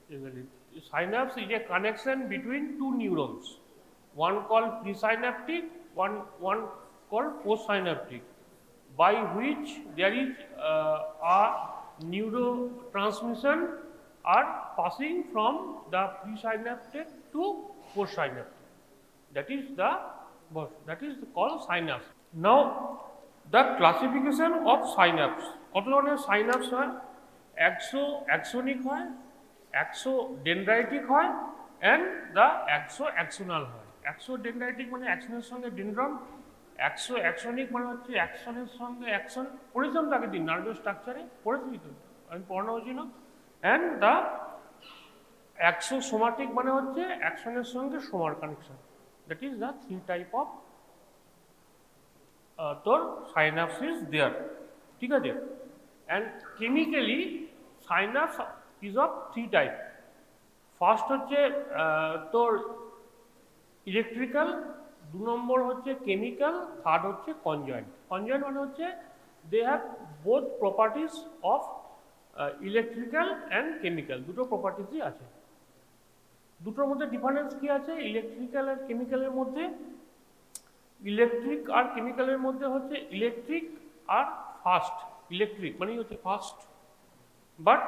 Synapse is a connection between two neurons, one called presynaptic, one called postsynaptic, by which there is a neurotransmission are passing from the presynaptic to postsynaptic. That is called synapse. Now, the classification of synapse. কত ধরনের synapse হয়? Axonic হয়, axodendritic হয়, and the axonal হয়। axodendritic মানে অ্যাক্সনের সঙ্গে dendron, axonic মানে হচ্ছে অ্যাক্সনের সঙ্গে অ্যাক্সন, পড়েছিলাম তো আগের দিন নার্ভাস স্ট্রাকচারে, পড়েছি তো আমি পড়ানো হয়েছিল। অ্যান্ড দ্য axosomatic মানে হচ্ছে অ্যাক্সনের সঙ্গে সোমার connection. That is the three type of তোর সাইনাপস ইজ দেয়ার, ঠিক আছে। And chemically synapse is of three type. First হচ্ছে তোর ইলেকট্রিক্যাল, দু নম্বর হচ্ছে কেমিক্যাল, থার্ড হচ্ছে কনজয়েন্ট। কনজয়েন্ট মানে হচ্ছে they have both properties of electrical and chemical, দুটো প্রপার্টিসই আছে। দুটোর মধ্যে ডিফারেন্স কি আছে? ইলেকট্রিক্যাল আর কেমিক্যালের মধ্যে, ইলেকট্রিক আর কেমিক্যালের মধ্যে হচ্ছে ইলেকট্রিক আর ফাস্ট। ইলেকট্রিক মানে হচ্ছে fast, but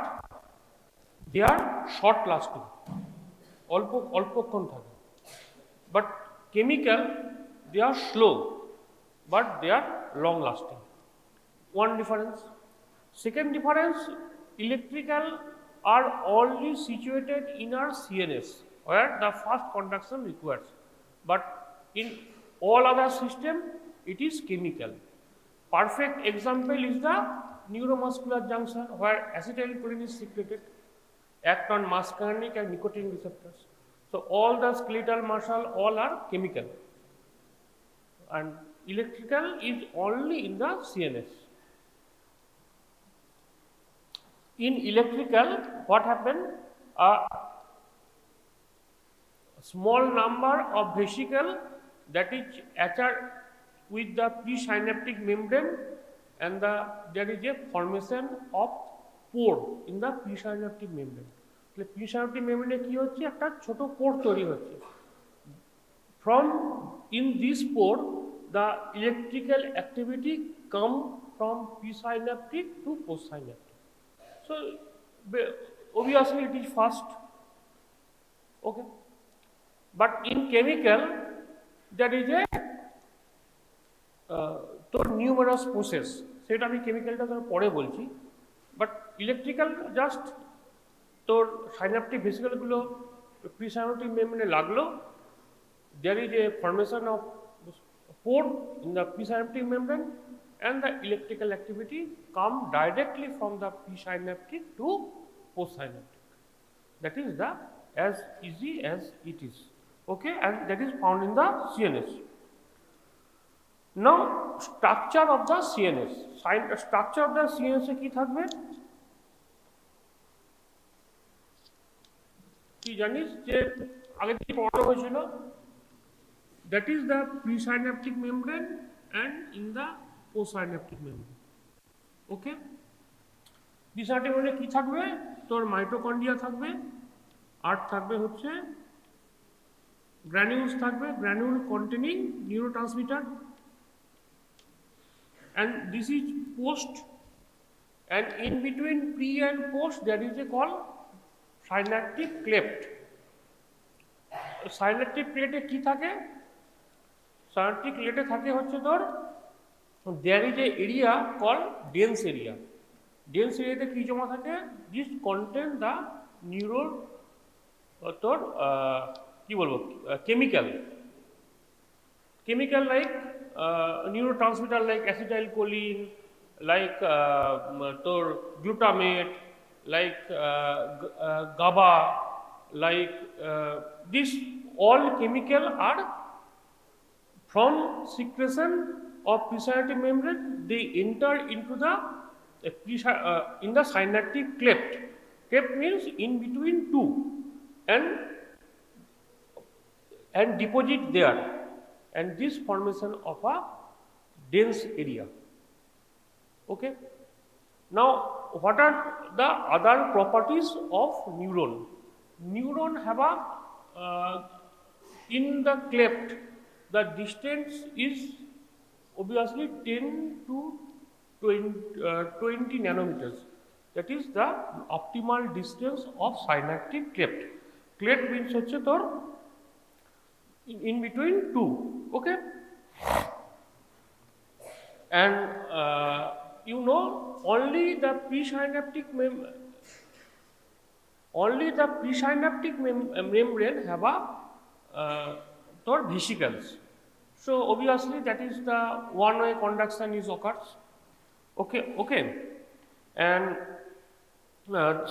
they are short lasting, অল্পক্ষণ থাকে। But chemical they are slow, but they are long lasting. One difference. Second difference, electrical are only situated in our CNS where the fast conduction requires, but in all other system it is chemical. Perfect example is the neuromuscular junction where acetylcholine is secreted, act on muscarinic and nicotine receptors. So all the skeletal muscle all are chemical, and electrical is only in the CNS. In electrical, what happened? A small number of vesicle that is attached with the presynaptic membrane, and there is a formation of pore in the presynaptic membrane. তাহলে presynaptic membrane কি হচ্ছে? একটা ছোট পোর তৈরি হচ্ছে। From in this pore, the electrical activity come from presynaptic to postsynaptic. So obviously it is fast, okay, but in chemical there is a তোর numerous process, সেটা আমি কেমিক্যালটা তোর পরে বলছি। বাট ইলেকট্রিক্যাল জাস্ট তোর সাইনাপটিক ভেসিকলগুলো প্রিসাইনাপটিক মেমব্রেনে লাগলো, there is a formation of pore in the presynaptic membrane, and the electrical activity come directly from the presynaptic to postsynaptic. That is the as easy as it is, okay, and that is found in the CNS. Now structure of the CNS, structure of the CNS এ কি থাকবে? কি জানিস যে আগে থেকে পড়ানো হয়েছিল? That is the presynaptic membrane and in the postsynaptic membrane, okay. presynaptic membrane কি থাকবে? তোর মাইটোকন্ড্রিয়া থাকবে, আর থাকবে হচ্ছে গ্রানুলস থাকবে, granule containing neurotransmitter, and this is post, and in between pre and post there is a called synaptic cleft. synaptic cleft এ কি থাকে? synaptic cleft এ থাকে হচ্ছে তোর there is a area called dense area. dense area তে কি জমা থাকে? this contain the neuro তোর কি বলবো chemical like neurotransmitter like acetylcholine, like তোর glutamate, like GABA, like this all chemical are from secretion of presynaptic membrane, they enter into the in the synaptic cleft. Cleft means in between two, and deposit there, and this formation of a dense area, okay. Now what are the other properties of neuron? neuron have a in the cleft the distance is obviously 10 to 20 nanometers. That is the optimal distance of synaptic cleft. Cleft means হচ্ছে তোর in between two, okay? And you know only the presynaptic membrane have a vesicles. So obviously that is the one-way conduction is occurs. Okay. And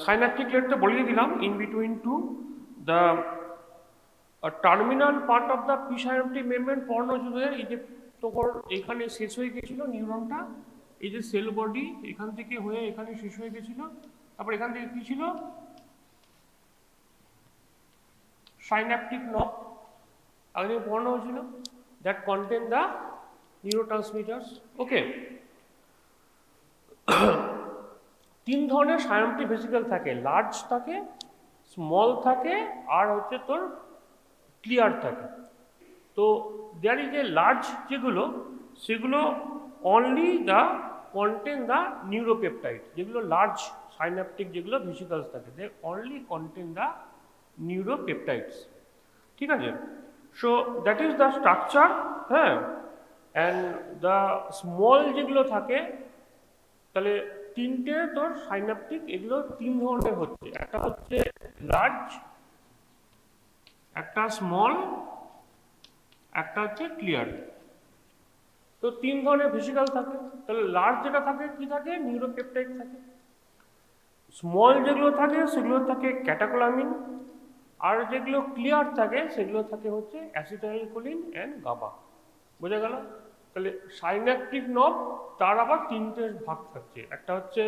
synaptic cleft বলিয়ে দিলাম in between two the terminal part of the presynaptic membrane পর্ণজোদের এই যে তোর এখানে শেষ হয়ে গেছিল নিউরনটা, এই যে সেল বডি এখান থেকে হয়ে এখানে শেষ হয়ে গেছিল, তারপর এখান থেকে কি ছিল সাইন্যাপটিক নব আগে পড়ানো হয়েছিল, দ্যাট কন্টেন দ্য নিউরোট্রান্সমিটার্স। ওকে, তিন ধরনের সাইন্যাপটিক ভেসিকল থাকে, লার্জ থাকে, স্মল থাকে, আর হচ্ছে তোর ক্লিয়ার থাকে। তো দেয়ার ইজ এ লার্জ যেগুলো সেগুলো only the contain the neuropeptide, যেগুলো লার্জ সাইন্যাপটিক যেগুলো ভেসিকলস থাকে দে অনলি কন্টেন দ্য নিউরোপেপটাইডস, ঠিক আছে। So that is the structure, হ্যাঁ। অ্যান্ড দ্য স্মল যেগুলো থাকে তাহলে তিনটে তোর সাইন্যাপটিক এগুলো তিন ধরনের হচ্ছে, একটা হচ্ছে লার্জ, একটা স্মল, একটা হচ্ছে ক্লিয়ার। তো তিন ধরনের ভেসিকল থাকে। তাহলে লার্জ যেটা থাকে কি থাকে, নিউরোপেপটাইড থাকে। স্মল যেগুলো থাকে সেগুলো থাকে ক্যাটাকোলামিন, আর যেগুলো ক্লিয়ার থাকে সেগুলো থাকে হচ্ছে অ্যাসিটাইলকোলিন অ্যান্ড গাবা। বোঝা গেল? তাহলে সাইন্যাপটিক নব তার আবার তিনটে ভাগ থাকছে, একটা হচ্ছে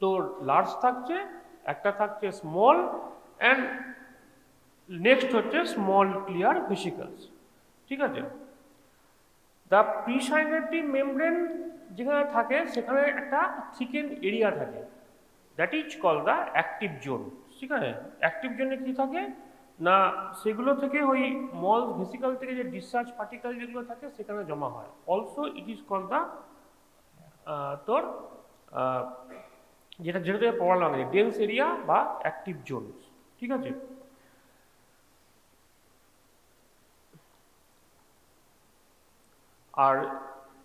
তোর লার্জ থাকছে, একটা থাকছে স্মল, অ্যান্ড নেক্সট হচ্ছে স্মল ক্লিয়ার ভেসিকলস, ঠিক আছে। দ্য প্রিসাইনাপটিক মেমব্রেন যেখানে থাকে সেখানে একটা থিকেন এরিয়া থাকে, that is call the active zone, ঠিক আছে। অ্যাক্টিভ জোনে কি থাকে না, সেগুলো থেকে ওই মল ভেসিকল থেকে যে ডিসচার্জ পার্টিকেল যেগুলো থাকে সেখানে জমা হয়। Also it is call the তোর যেটা থেকে পড়ালাম ডেন্স এরিয়া বা অ্যাক্টিভ জোন, ঠিক আছে।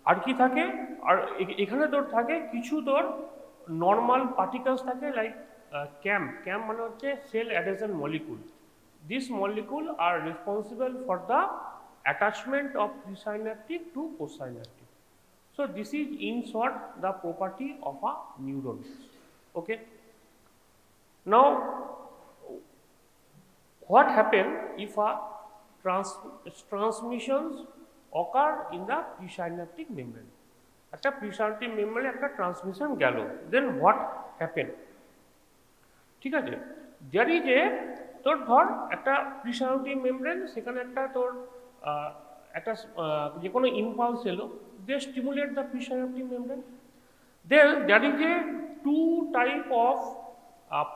আর কি থাকে, আর এখানে তোর থাকে কিছু তোর নর্মাল পার্টিকেলস থাকে, লাইক ক্যাম্প মানে হচ্ছে cell adhesion molecule. This molecule are responsible for the attachment of presynaptic to postsynaptic. So this is in short the property of a neuron. Okay, now what happen if a transmissions occur in the presynaptic membrane? একটা প্রিসাইন্যাপটিক মেমব্রেনে একটা transmission গেল, দেন what happen, ঠিক আছে। দেয়ার is এ তোর ধর একটা প্রিসাইন্যাপটিক membrane, সেখানে একটা তোর একটা যে কোনো ইম্পালস এলো, they stimulate the presynaptic membrane. There is a two type of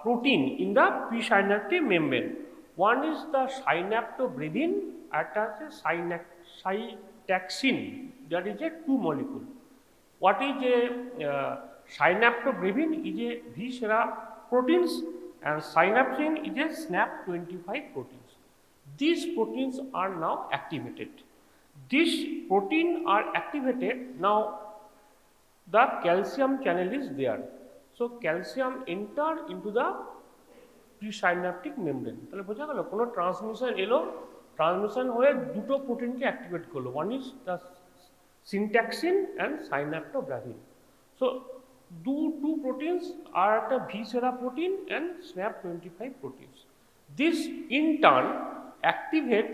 protein in the presynaptic membrane. One is the synaptobremin, and syntaxin. That is a two molecule. What is a synaptobremin? Is a viscera proteins, and synapsin is a SNAP25 proteins. These proteins are now activated. These proteins are activated now. The calcium channel is there. So calcium enter into the presynaptic membrane. তাহলে বোঝা গেল, কোনো transmission এলো, transmission হয়ে দুটো প্রোটিনকে activate করলো, one is the syntaxin and synaptobrevin. So two proteins are the viscera protein and SNAP25 proteins. This in turn activate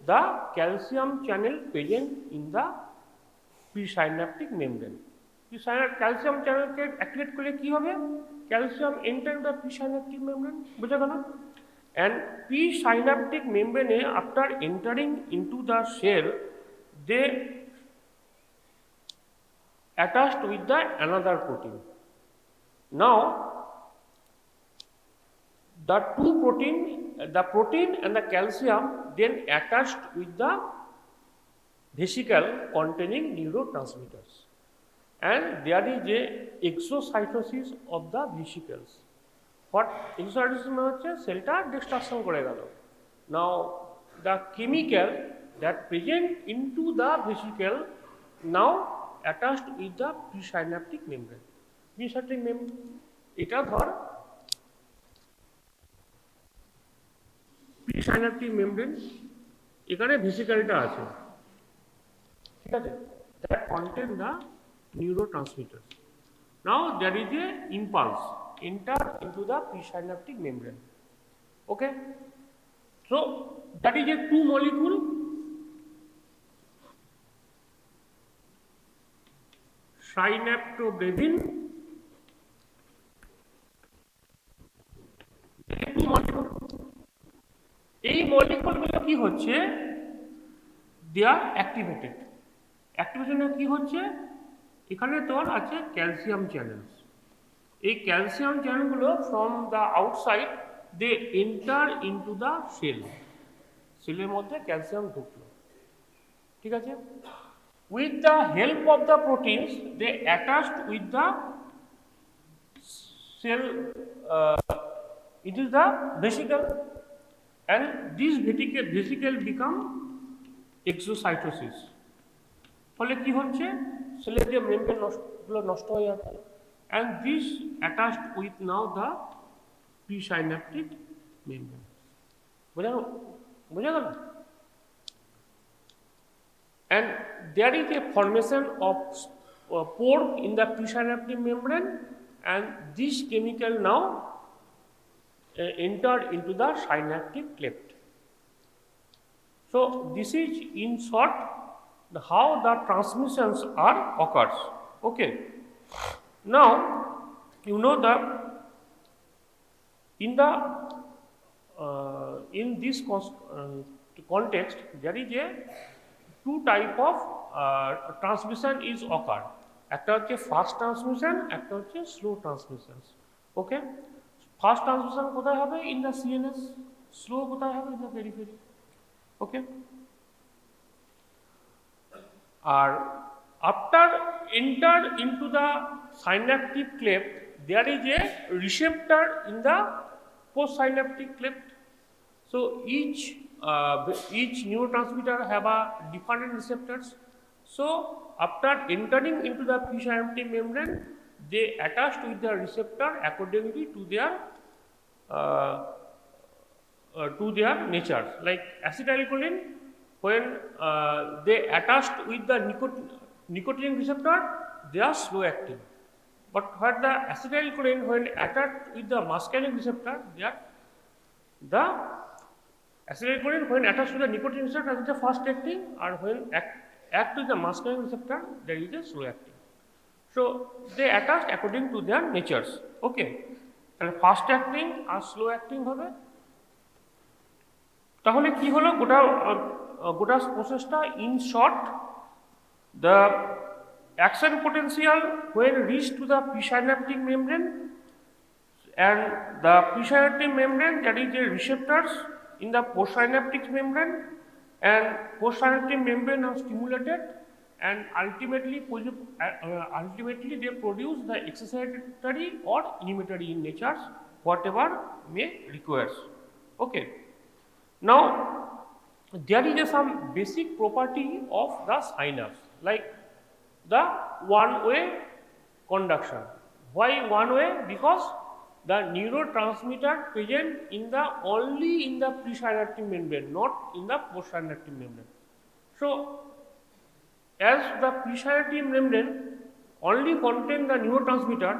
the calcium channel present in the presynaptic membrane. Calcium চ্যানেলকে activate করলে কি হবে, calcium enter the presynaptic membrane, বোঝা গেল। And presynaptic মেমব্রেনে after entering into the cell they attached with the another protein. Now the the protein and the calcium then attached with the vesicle containing neurotransmitters, and there is a exocytosis of the vesicles. What exocytosis মানে হচ্ছে সেলটা distraction করে গেল। Now the chemical that present into the vesicle now attached with the presynaptic membrane. Presynaptic membrane এটা ধর presynaptic membrane, এখানে ভেসিকেলটা আছে, ঠিক আছে, that contain the neurotransmitters. Now there is a impulse enter into the presynaptic membrane. Okay, so that is a two molecule synaptobremin, এই মলিকুলগুলো কি হচ্ছে, দে আর activated. অ্যাক্টিভেশনে কি হচ্ছে, এখানে তোর আছে ক্যালসিয়াম চ্যানেলস। এই ক্যালসিয়াম চ্যানেলগুলো from the outside they enter into the cell, সেলের মধ্যে ক্যালসিয়াম ঢুকলো, ঠিক আছে। With the help of the proteins they attached with the cell into the vesicle, and this vesicle become exocytosis. ফলে কি হচ্ছে, সেলের যে মেমব্রেন গুলো নষ্ট হয়ে যাচ্ছে, and this attached with now the presynaptic membrane. বোঝা গেল? And there is a formation of pore in the presynaptic membrane, and this chemical now entered into the synaptic cleft. So this is in short how the transmissions are occurs. Okay. Now you know that in this context there is a two type of transmission is occur. একটা হচ্ছে fast transmission, একটা হচ্ছে slow transmission. Okay, fast transmission কোথায় হবে, in the CNS, slow কোথায় হবে, in the periphery. Okay, আর after enter into the synaptic cleft there is a receptor in the post synaptic cleft. So each neurotransmitter have a different receptors. So after entering into the presynaptic membrane, they attached with the receptor accordingly to their nature. Like acetylcholine, when they attached with the nicotinic receptor, they are slow acting. But when the acetylcholine, when attached with the muscarinic receptor, they are the acetylcholine when attached to the nicotinic receptor is the fast acting, and when act with the muscarinic receptor, there is a slow acting. So they attached according to their natures. Okay, তাহলে fast acting আর slow acting হবে। তাহলে কি হলো গোটা প্রসেসটা, in short the action potential when reached to the presynaptic membrane, and the presynaptic membrane, that is the receptors in the postsynaptic membrane, and postsynaptic membrane are stimulated, and ultimately they produce the excitatory or inhibitory in natures, whatever may requires. Okay, now there is some basic property of the synapse, like the one-way conduction. Why one way? Because the neurotransmitter present only in the presynaptic membrane, not in the postsynaptic membrane. So as the presynaptic membrane only contain the neurotransmitter,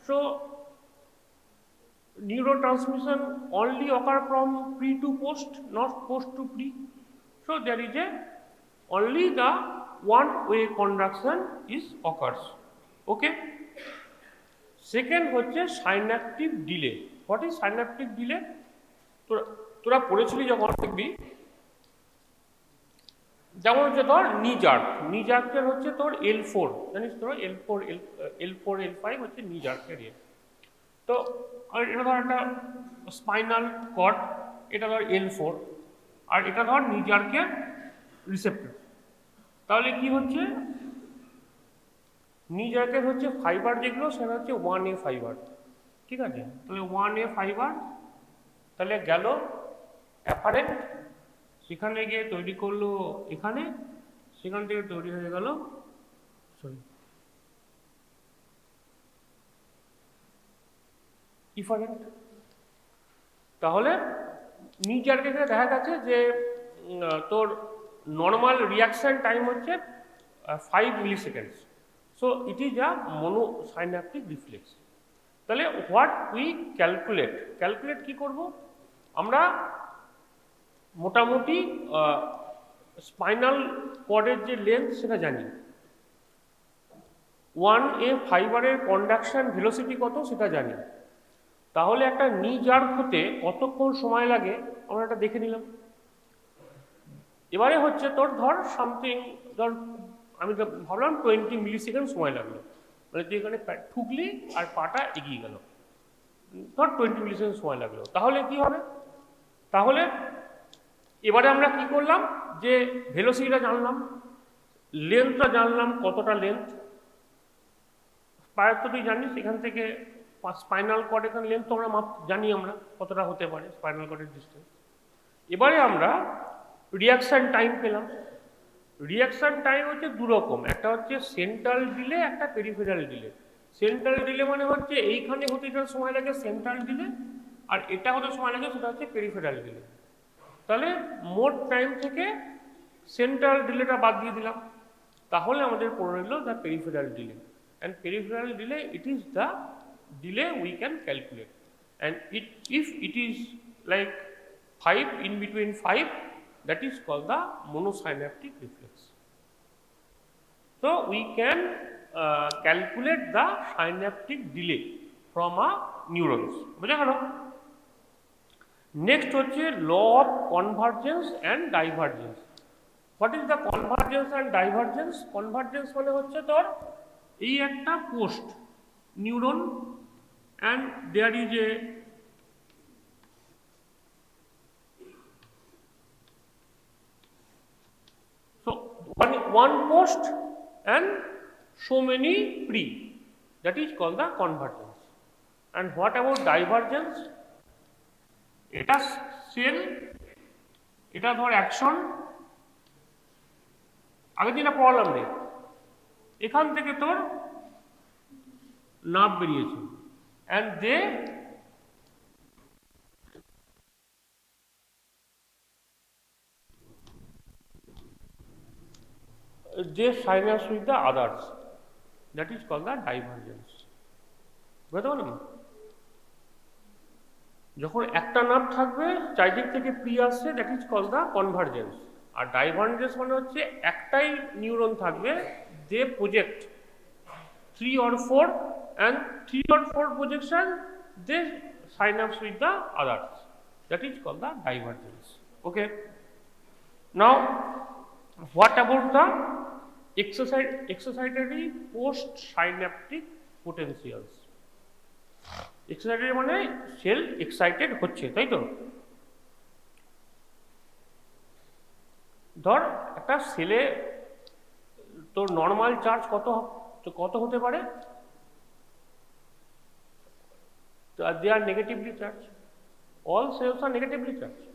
so neurotransmission only occur from pre to post, not post to pre. So there is only the one-way conduction is occurs. Okay. Second হচ্ছে synaptic delay. What is synaptic delay? তোরা পড়েছিলি যখন দেখবি, যেমন হচ্ছে ধর নিজার্কের হচ্ছে তোর L4, জানিস তোর L4 L5 হচ্ছে নিজার্কের ইয়ে। তো এটা ধর একটা স্পাইনাল কর্ড, এটা ধর L4, আর এটা ধর নিজার্কের রিসেপ্টর। তাহলে কি হচ্ছে, নিজার্কের হচ্ছে ফাইবার যেগুলো সেটা হচ্ছে 1A ফাইবার, ঠিক আছে। তাহলে 1A ফাইবার তাহলে গেল অ্যাপারেন্ট, সেখানে গিয়ে তৈরি করলো এখানে, সেখান থেকে তৈরি হয়ে গেল ইফারেন্ট। তাহলে নিচারকে দেখা গেছে যে তোর নর্মাল রিয়াকশন টাইম হচ্ছে 5 milliseconds. So it is a monosynaptic reflex. তাহলে হোয়াট উই ক্যালকুলেট কি করব আমরা, মোটামুটি স্পাইনাল কর্ডের যে লেন্থ সেটা জানি, 1A ফাইবারের কন্ডাকশন ভেলোসিটি কত সেটা জানি। তাহলে একটা নি জার্ক হতে কতক্ষণ সময় লাগে আমরা এটা দেখে নিলাম। এবারে হচ্ছে তোর ধর সামথিং, ধর আমি ভাবলাম 20 মিলিসেকেন্ড সময় লাগলো, মানে তুই এখানে ঠুকলি আর পাটা এগিয়ে গেল, ধর 20 মিলিসেকেন্ড সময় লাগলো। তাহলে কি হবে, তাহলে এবারে আমরা কি করলাম যে ভেলোসিটিটা জানলাম, লেন্থটা জানলাম কতটা লেন্থ, পায়ের তো তুই জানিস এখান থেকে স্পাইনাল কর্ড এখানে লেন্থ তো আমরা জানি আমরা কতটা হতে পারে স্পাইনাল কর্ডের ডিস্টেন্স। এবারে আমরা রিয়াকশান টাইম পেলাম। রিয়াকশান টাইম হচ্ছে দু রকম, একটা হচ্ছে সেন্ট্রাল ডিলে, একটা পেরিফেরাল ডিলে। সেন্ট্রাল ডিলে মানে হচ্ছে এইখানে হতে যেটা সময় লাগে সেন্ট্রাল ডিলে, আর এটা হতে সময় লাগে সেটা হচ্ছে পেরিফেরাল ডিলে। তাহলে মোট টাইম থেকে সেন্ট্রাল ডিলেটা বাদ দিয়ে দিলাম, তাহলে আমাদের পড়ে রইল the peripheral delay. And peripheral delay, it is the delay we can calculate, and if it is like 5 in between 5, that is called the monosynaptic reflex. So we can calculate the synaptic delay from a neurons. বুঝা গেল? Next হচ্ছে law of convergence and divergence. What is the convergence and divergence? Convergence মানে হচ্ছে তোর এই একটা post neuron, and there is a one post and so many pre, that is called the convergence. And what about divergence? এটা sell, এটা ধর action, আগে যেটা পড়ালাম রে, এখান থেকে তোর নার্ভ বেরিয়েছে, and they synapse with the others, that is called the divergence. বুঝতে পারলাম? যখন একটা নার্ভ থাকবে চারিদিক থেকে পি আসছে, that is called the convergence. আর ডাইভার্জেন্স মানে হচ্ছে একটাই নিউরন থাকবে, they project 3 or 4, and 3 or 4 projection they synapse with the others, that is called the divergence. Okay, now what about the excitatory post synaptic potentials? Excitatory মানে sell excited হচ্ছে, তাই তো? ধর একটা সেলে তোর নর্মাল চার্জ কত হতে পারে? They are negatively charged. All cells are negatively charged.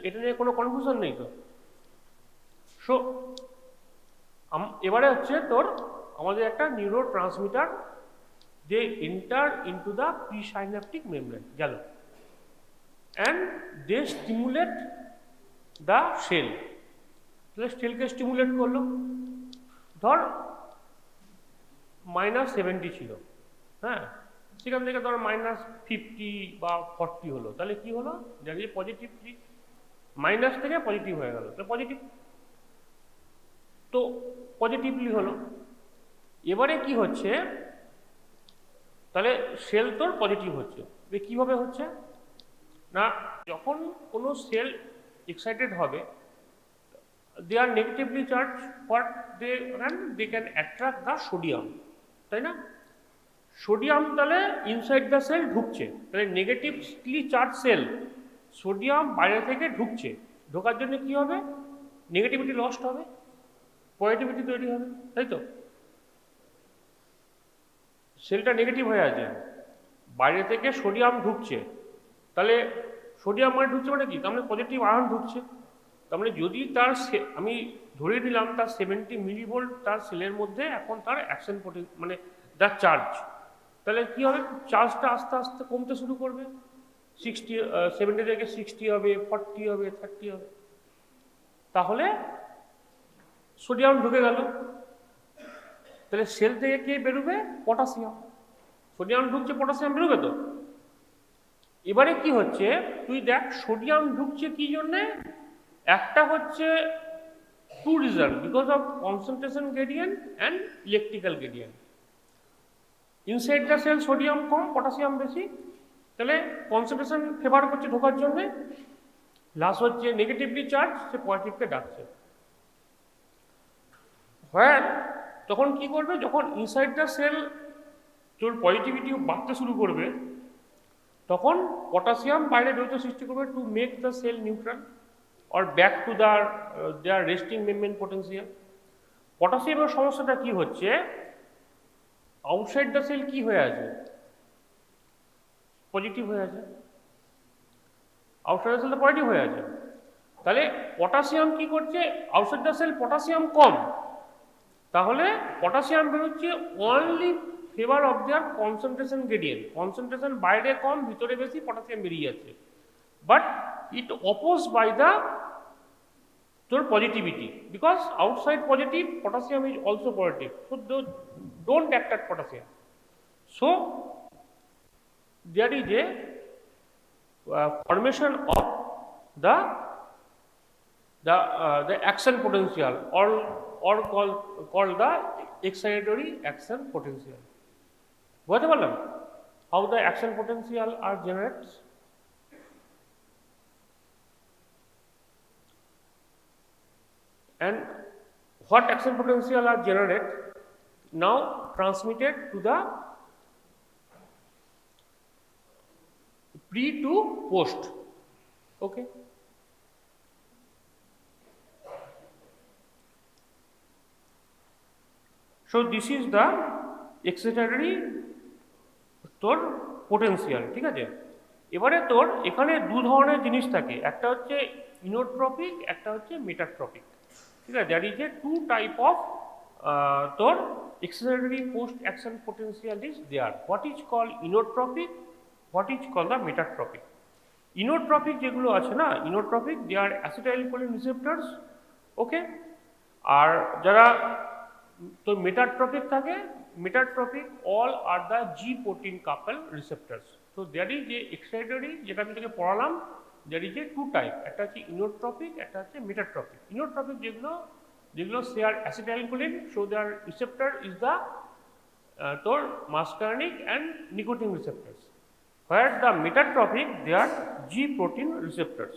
এটা নিয়ে কোনো কনফিউশন নেই তো। সো এবারে হচ্ছে তোর আমাদের একটা নিউরো ট্রান্সমিটার যে enter into the presynaptic membrane গেল, and they stimulate the cell. তাহলে সেলকে স্টিমুলেট করলো, ধর -70 ছিল, হ্যাঁ, সেখান থেকে ধর -50 বা 40 হলো, তাহলে কি হলো, দেখি পজিটিভ, মাইনাস থেকে পজিটিভ হয়ে গেল, তাহলে পজিটিভ তো পজিটিভলি হলো। এবারে কি হচ্ছে, তাহলে সেল তোর পজিটিভ হচ্ছে। কিভাবে হচ্ছে না, যখন কোনো সেল এক্সাইটেড হবে, they are negatively charged, but they can attract the sodium, তাই না? সোডিয়াম তাহলে ইনসাইড দ্য সেল ঢুকছে, তাহলে নেগেটিভলি চার্জ সেল সোডিয়াম বাইরে থেকে ঢুকছে, ঢোকার জন্য কি হবে, নেগেটিভিটি লস্ট হবে, পজিটিভিটি তৈরি হবে, তাই তো? সেলটা নেগেটিভ হয়ে আছে, বাইরে থেকে সোডিয়াম ঢুকছে, তাহলে সোডিয়াম মানে ঢুকছে মানে কি, তার মানে পজিটিভ আয়ন ঢুকছে, তার মানে যদি তার আমি ধরে নিলাম তার 70 মিলিভোল্ট তার সেলের মধ্যে এখন তার অ্যাকশন মানে তার চার্জ, তাহলে কি হবে, চার্জটা আস্তে আস্তে কমতে শুরু করবে, 70 থেকে 60 হবে, 40 হবে, 30 হবে, তাহলে সোডিয়াম ঢুকে গেল, তাহলে সেল থেকে কে বেরোবে, পটাশিয়াম, সোডিয়াম ঢুকছে পটাশিয়াম বেরোবে তো। এবারে কি হচ্ছে, তুই দেখ সোডিয়াম ঢুকছে কি জন্যে, একটা হচ্ছে two reason, because of concentration gradient and electrical gradient. Inside the cell sodium কম পটাশিয়াম বেশি, তাহলে কনসেন্ট্রেশন ফেভার করছে ঢোকার জন্যে, প্লাস হচ্ছে নেগেটিভলি চার্জ সে পজিটিভকে ডাকছে। হয় তখন কি করবে, যখন ইনসাইড দ্য সেল তোর পজিটিভিটি বাড়তে শুরু করবে, তখন পটাশিয়াম বাইরে বেরোতে সৃষ্টি করবে to make the cell neutral or back to their resting membrane potential. পটাশিয়ামের সমস্যাটা কি হচ্ছে, আউটসাইড দ্য সেল কি হয়ে আছে, পজিটিভ হয়ে আছে, আউটসাইড দ্য সেল পজিটিভ হয়ে আছে, তাহলে পটাশিয়াম কি করছে, আউটসাইড দ্য সেল পটাশিয়াম কম, তাহলে পটাশিয়াম বেরোচ্ছে only favour of their concentration gradient, concentration বাইরে কম ভিতরে বেশি পটাশিয়াম বেরিয়ে যাচ্ছে, but it oppose by the তোর positivity, because outside positive potassium is also positive, so don't attract potassium, so there is a formation of the action potential or called the excitatory action potential. বুঝতে পারলাম how the action potential are generated? And what action potential are generated now transmitted to the pre to post. Okay, so this is the excitatory তোর potential, ঠিক আছে। এবারে তোর এখানে দু ধরনের জিনিস থাকে, একটা হচ্ছে ইনোট্রপিক, একটা হচ্ছে মেটাট্রপিক, ঠিক আছে। That is a two type of তোর excitatory post action potential is there. What is called inotropic, what is called the metatropic. Inotropic যেগুলো আছে না, ইনোট্রপিক দে আর অ্যাসিটাইলকোলিন রিসেপ্টরস, ওকে। আর যারা তোর মেটাট্রপিক থাকে, metatropic all are the G protein couple receptors. তো that is যে excitatory, যেটা আমি তোকে পড়ালাম, that is a two type, একটা হচ্ছে ইনোট্রপিক, একটা হচ্ছে মেটাট্রপিক। ইনোট্রপিক যেগুলো share acetylcholine, so there receptor is the তোর muscarinic and nicotine receptors, where the metatropic they are G protein receptors,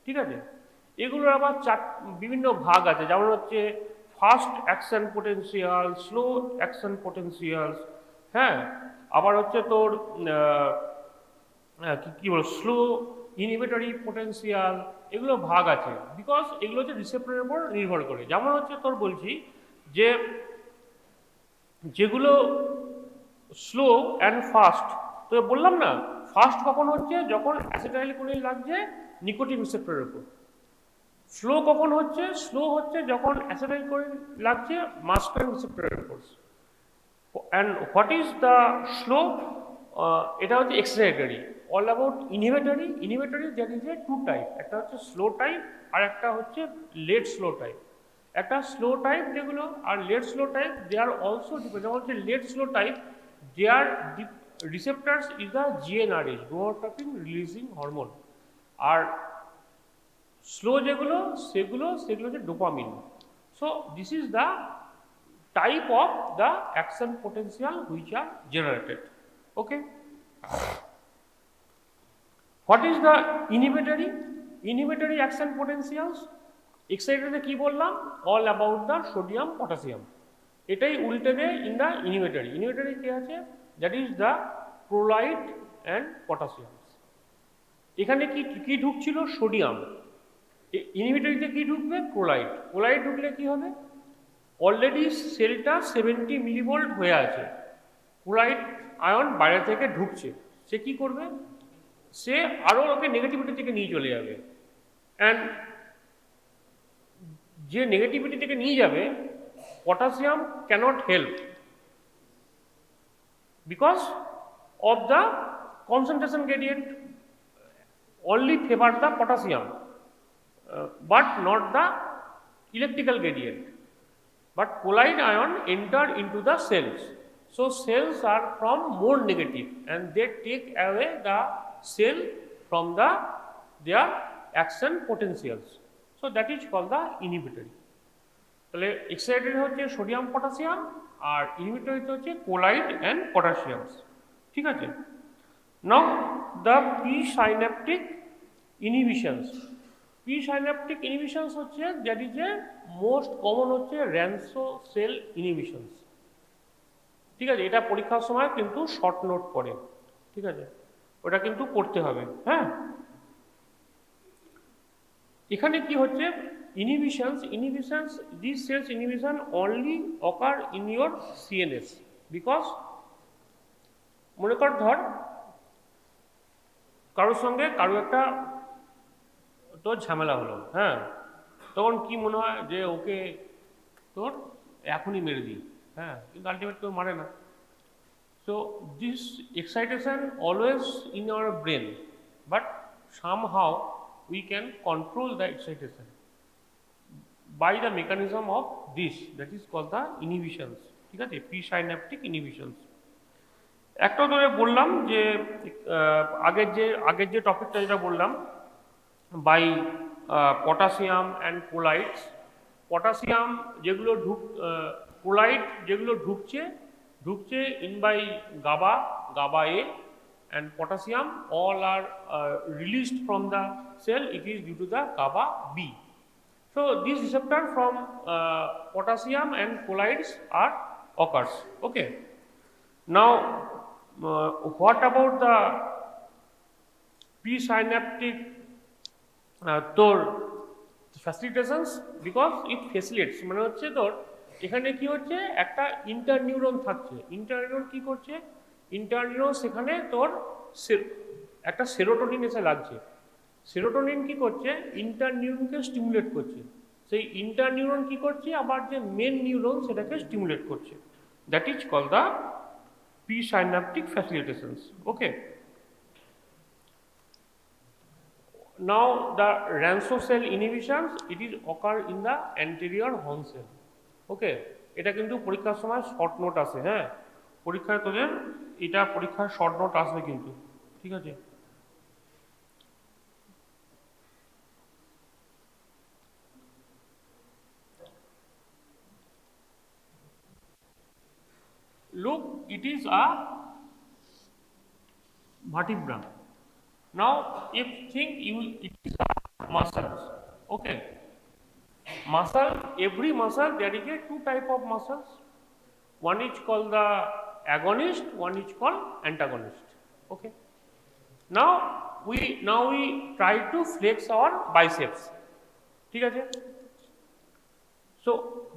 ঠিক আছে। এগুলোর আবার বিভিন্ন ভাগ আছে, যেমন হচ্ছে fast action potential, slow action potential, হ্যাঁ, আবার হচ্ছে তোর কি বল স্লো ইনহিবিটরি পোটেনশিয়াল, এগুলো ভাগ আছে, বিকজ এগুলো হচ্ছে রিসেপ্টরের উপর নির্ভর করে। যেমন হচ্ছে তোর বলছি যে যেগুলো স্লো অ্যান্ড ফাস্ট, তো বললাম না, ফাস্ট কখন হচ্ছে, যখন অ্যাসিটাইলকোলিন লাগছে নিকোটিন রিসেপ্টরের উপর। স্লো কখন হচ্ছে, স্লো হচ্ছে যখন অ্যাসিটাইলকোলিন লাগছে মাস্কারিন রিসেপ্টরের উপর। And what is the slow, এটা হচ্ছে excitatory. All about inhibitory, inhibitory that is a two type, একটা হচ্ছে স্লো টাইপ আর একটা হচ্ছে লেট স্লো টাইপ। একটা স্লো টাইপ যেগুলো আর late slow type, they are also depend. যেমন হচ্ছে late slow type, they are receptors is the GnRH, gonadotropin releasing hormone, আর স্লো যেগুলো সেগুলো হচ্ছে dopamine. So this is the type of the action potential which are generated, okay. What is the inhibitory action potentials? এক্সাইটেডে কি বললাম, all about the sodium potassium, এটাই উল্টে দেয় ইন দ্য ইনহিবিটরি। ইনহিবিটরি কি আছে, that is the chloride and potassium. এখানে কি ঢুকছিল? সোডিয়াম। ইনহিবিটরিতে কি ঢুকবে? ক্লোরাইড। ক্লোরাইড ঢুকলে কি হবে? অলরেডি সেলটা 70 মিলিভোল্ট হয়ে আছে, ক্লোরাইড আয়ন বাইরে থেকে ঢুকছে, সে কি করবে? সে আরও ওকে নেগেটিভিটি থেকে নিয়ে চলে যাবে। অ্যান্ড যে নেগেটিভিটি থেকে নিয়ে যাবে, potassium cannot help because of the concentration gradient only favor the potassium, but not the electrical gradient. But chloride ion enter into the cells, so cells are from more negative and they take away the cell from their action potentials, so that is called the inhibitory. তাহলে excited হচ্ছে sodium potassium আর inhibitory হচ্ছে chloride and potassium. ঠিক আছে। নাও the প্রিসাইন্যাপটিক ইনহিবিশনস। প্রিসাইন্যাপটিক ইনহিবিশনস হচ্ছে that is A most common হচ্ছে র্যানসো cell ইনহিবিশনস। ঠিক আছে, এটা পরীক্ষার সময় কিন্তু শর্ট নোট করে, ঠিক আছে, ওটা কিন্তু করতে হবে। হ্যাঁ, এখানে কি হচ্ছে? inhibitions, these cells inhibition only occur in your CNS because মনে কর ধর কারোর সঙ্গে কারো একটা তোর ঝামেলা হলো, হ্যাঁ, তখন কি মনে হয় যে ওকে তোর এখনই মেরে দিই, হ্যাঁ, কিন্তু আলটিমেট কেউ মারে না। So this excitation always in our brain, but somehow we can control the excitation by the mechanism of this, that is called the inhibitions. ঠিক আছে, প্রিসাইন্যাপটিক ইনহিবিশনস। একটা ধরে বললাম যে আগের যে টপিকটা যেটা বললাম by potassium and chlorides. Potassium যেগুলো ক্লোরাইড যেগুলো ঢুকছে in by GABA A, and potassium all are released from the cell, it is due to the GABA B. So this receptor from potassium and chlorides are occurs. Okay, now what about the presynaptic তোর facilitations? Because it facilitates, মানে হচ্ছে তোর এখানে কি হচ্ছে, একটা ইন্টারনিউরন থাকছে। ইন্টারনিউরন কি করছে? ইন্টারনিউরন সেখানে তোর একটা সেরোটোনিন এসে লাগছে। সেরোটোনিন কি করছে? ইন্টারনিউরনকে স্টিমুলেট করছে। সেই ইন্টারনিউরন কি করছে? আবার যে মেন নিউরন সেটাকে স্টিমুলেট করছে। That is call the presynaptic facilitations. Okay, now the Renshaw cell inhibitions, it is occur in the anterior horn cell. Okay, এটা কিন্তু পরীক্ষার সময় শর্ট নোট আসে। হ্যাঁ, পরীক্ষায় তোদের এটা পরীক্ষার শর্ট নোট আসবে কিন্তু, ঠিক আছে। Look, it is a vertebra. Now if think it is a muscles. Okay, muscle, every muscle there is a two type of muscles. One is called the agonist, one is called antagonist. Okay, now we try to flex our biceps. ঠিক আছে, so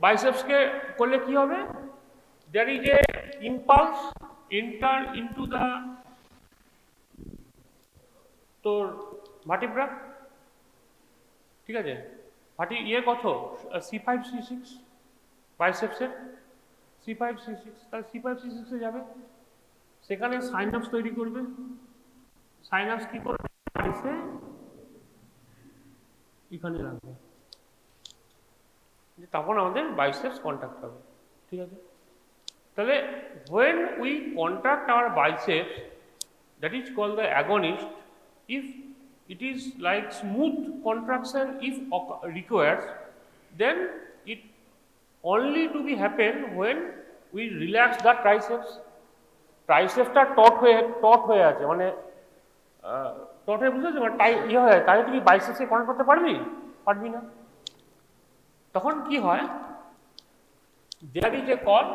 biceps কে করলে কি হবে? There is a impulse enter into the তোর vertebra, ঠিক আছে, কত C5 C6 বাইসেপসের C5 C6, তাহলে C5 C6 এ যাবে, সেখানে সাইনাপস তৈরি করবে। সাইনাপস কি করবে? এসে এখানে রাখবে, তখন আমাদের বাইসেপস কন্ট্যাক্ট হবে। ঠিক আছে, তাহলে when we contract our biceps, that is called the agonist. If it is like smooth contraction if requires, then it only to be happen when we relax the triceps. ট্রাইসেপসটা টট হয়ে আছে, মানে টট হয়ে বুঝেছো, মানে ইয়ে হয়ে যায়, তাহলে তুমি বাইসেপসে কন্ট্রোল করতে পারবি না। তখন কি হয়? There is a call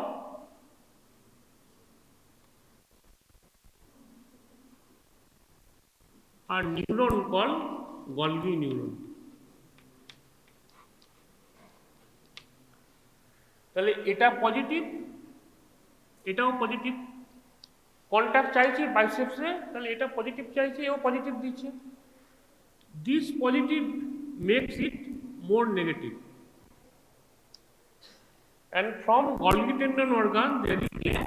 a neuron called Golgi neuron. তাহলে এটা পজিটিভ, এটাও পজিটিভ। কন্ট্যাক্ট চাইছে বাইসেপসে, তাহলে এটা পজিটিভ চাইছে, এও পজিটিভ দিচ্ছে। This positive makes it more negative. And from Golgi tendon organ there is a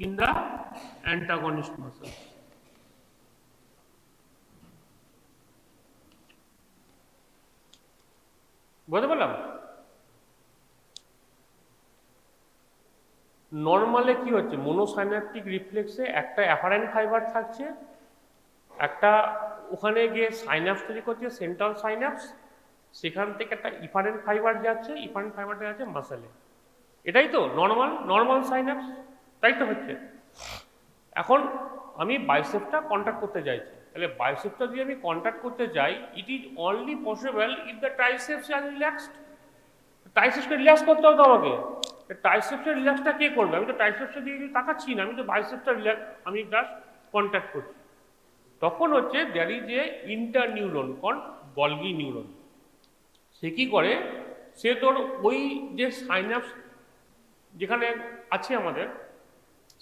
in the antagonist muscle. বুঝতে পারলাম? নর্মালে কি হচ্ছে, মনোসাইন্যাপটিক রিফ্লেক্সে একটা অ্যাফারেন্ট ফাইবার থাকছে, একটা ওখানে গিয়ে সাইনাপস তৈরি করছে, সেন্ট্রাল সাইনাপস, সেখান থেকে একটা ইফারেন্ট ফাইবার যাচ্ছে, ইফারেন্ট ফাইবারটা যাচ্ছে মাসেলে। এটাই তো নর্মাল সাইনাপস, তাই তো হচ্ছে। এখন আমি বাইসেপটা কন্ট্যাক্ট করতে চাইছি, তাহলে বাইসেপটা যদি আমি কন্ট্যাক্ট করতে যাই, it is only possible if the triceps are relaxed. ট্রাইসেপসকে রিল্যাক্স করতে হবে আমাকে। ট্রাইসেপসের রিল্যাক্সটা কে করবে? আমি তো ট্রাইসেপসের দিকে তাকাচ্ছি না, আমি তো বাইসেপটা রিল্যাক্স, আমি জাস্ট কন্ট্যাক্ট করছি। তখন হচ্ছে there is a interneuron call Golgi neuron. সে কি করে, সে তোর ওই যে সাইনাপস যেখানে আছে আমাদের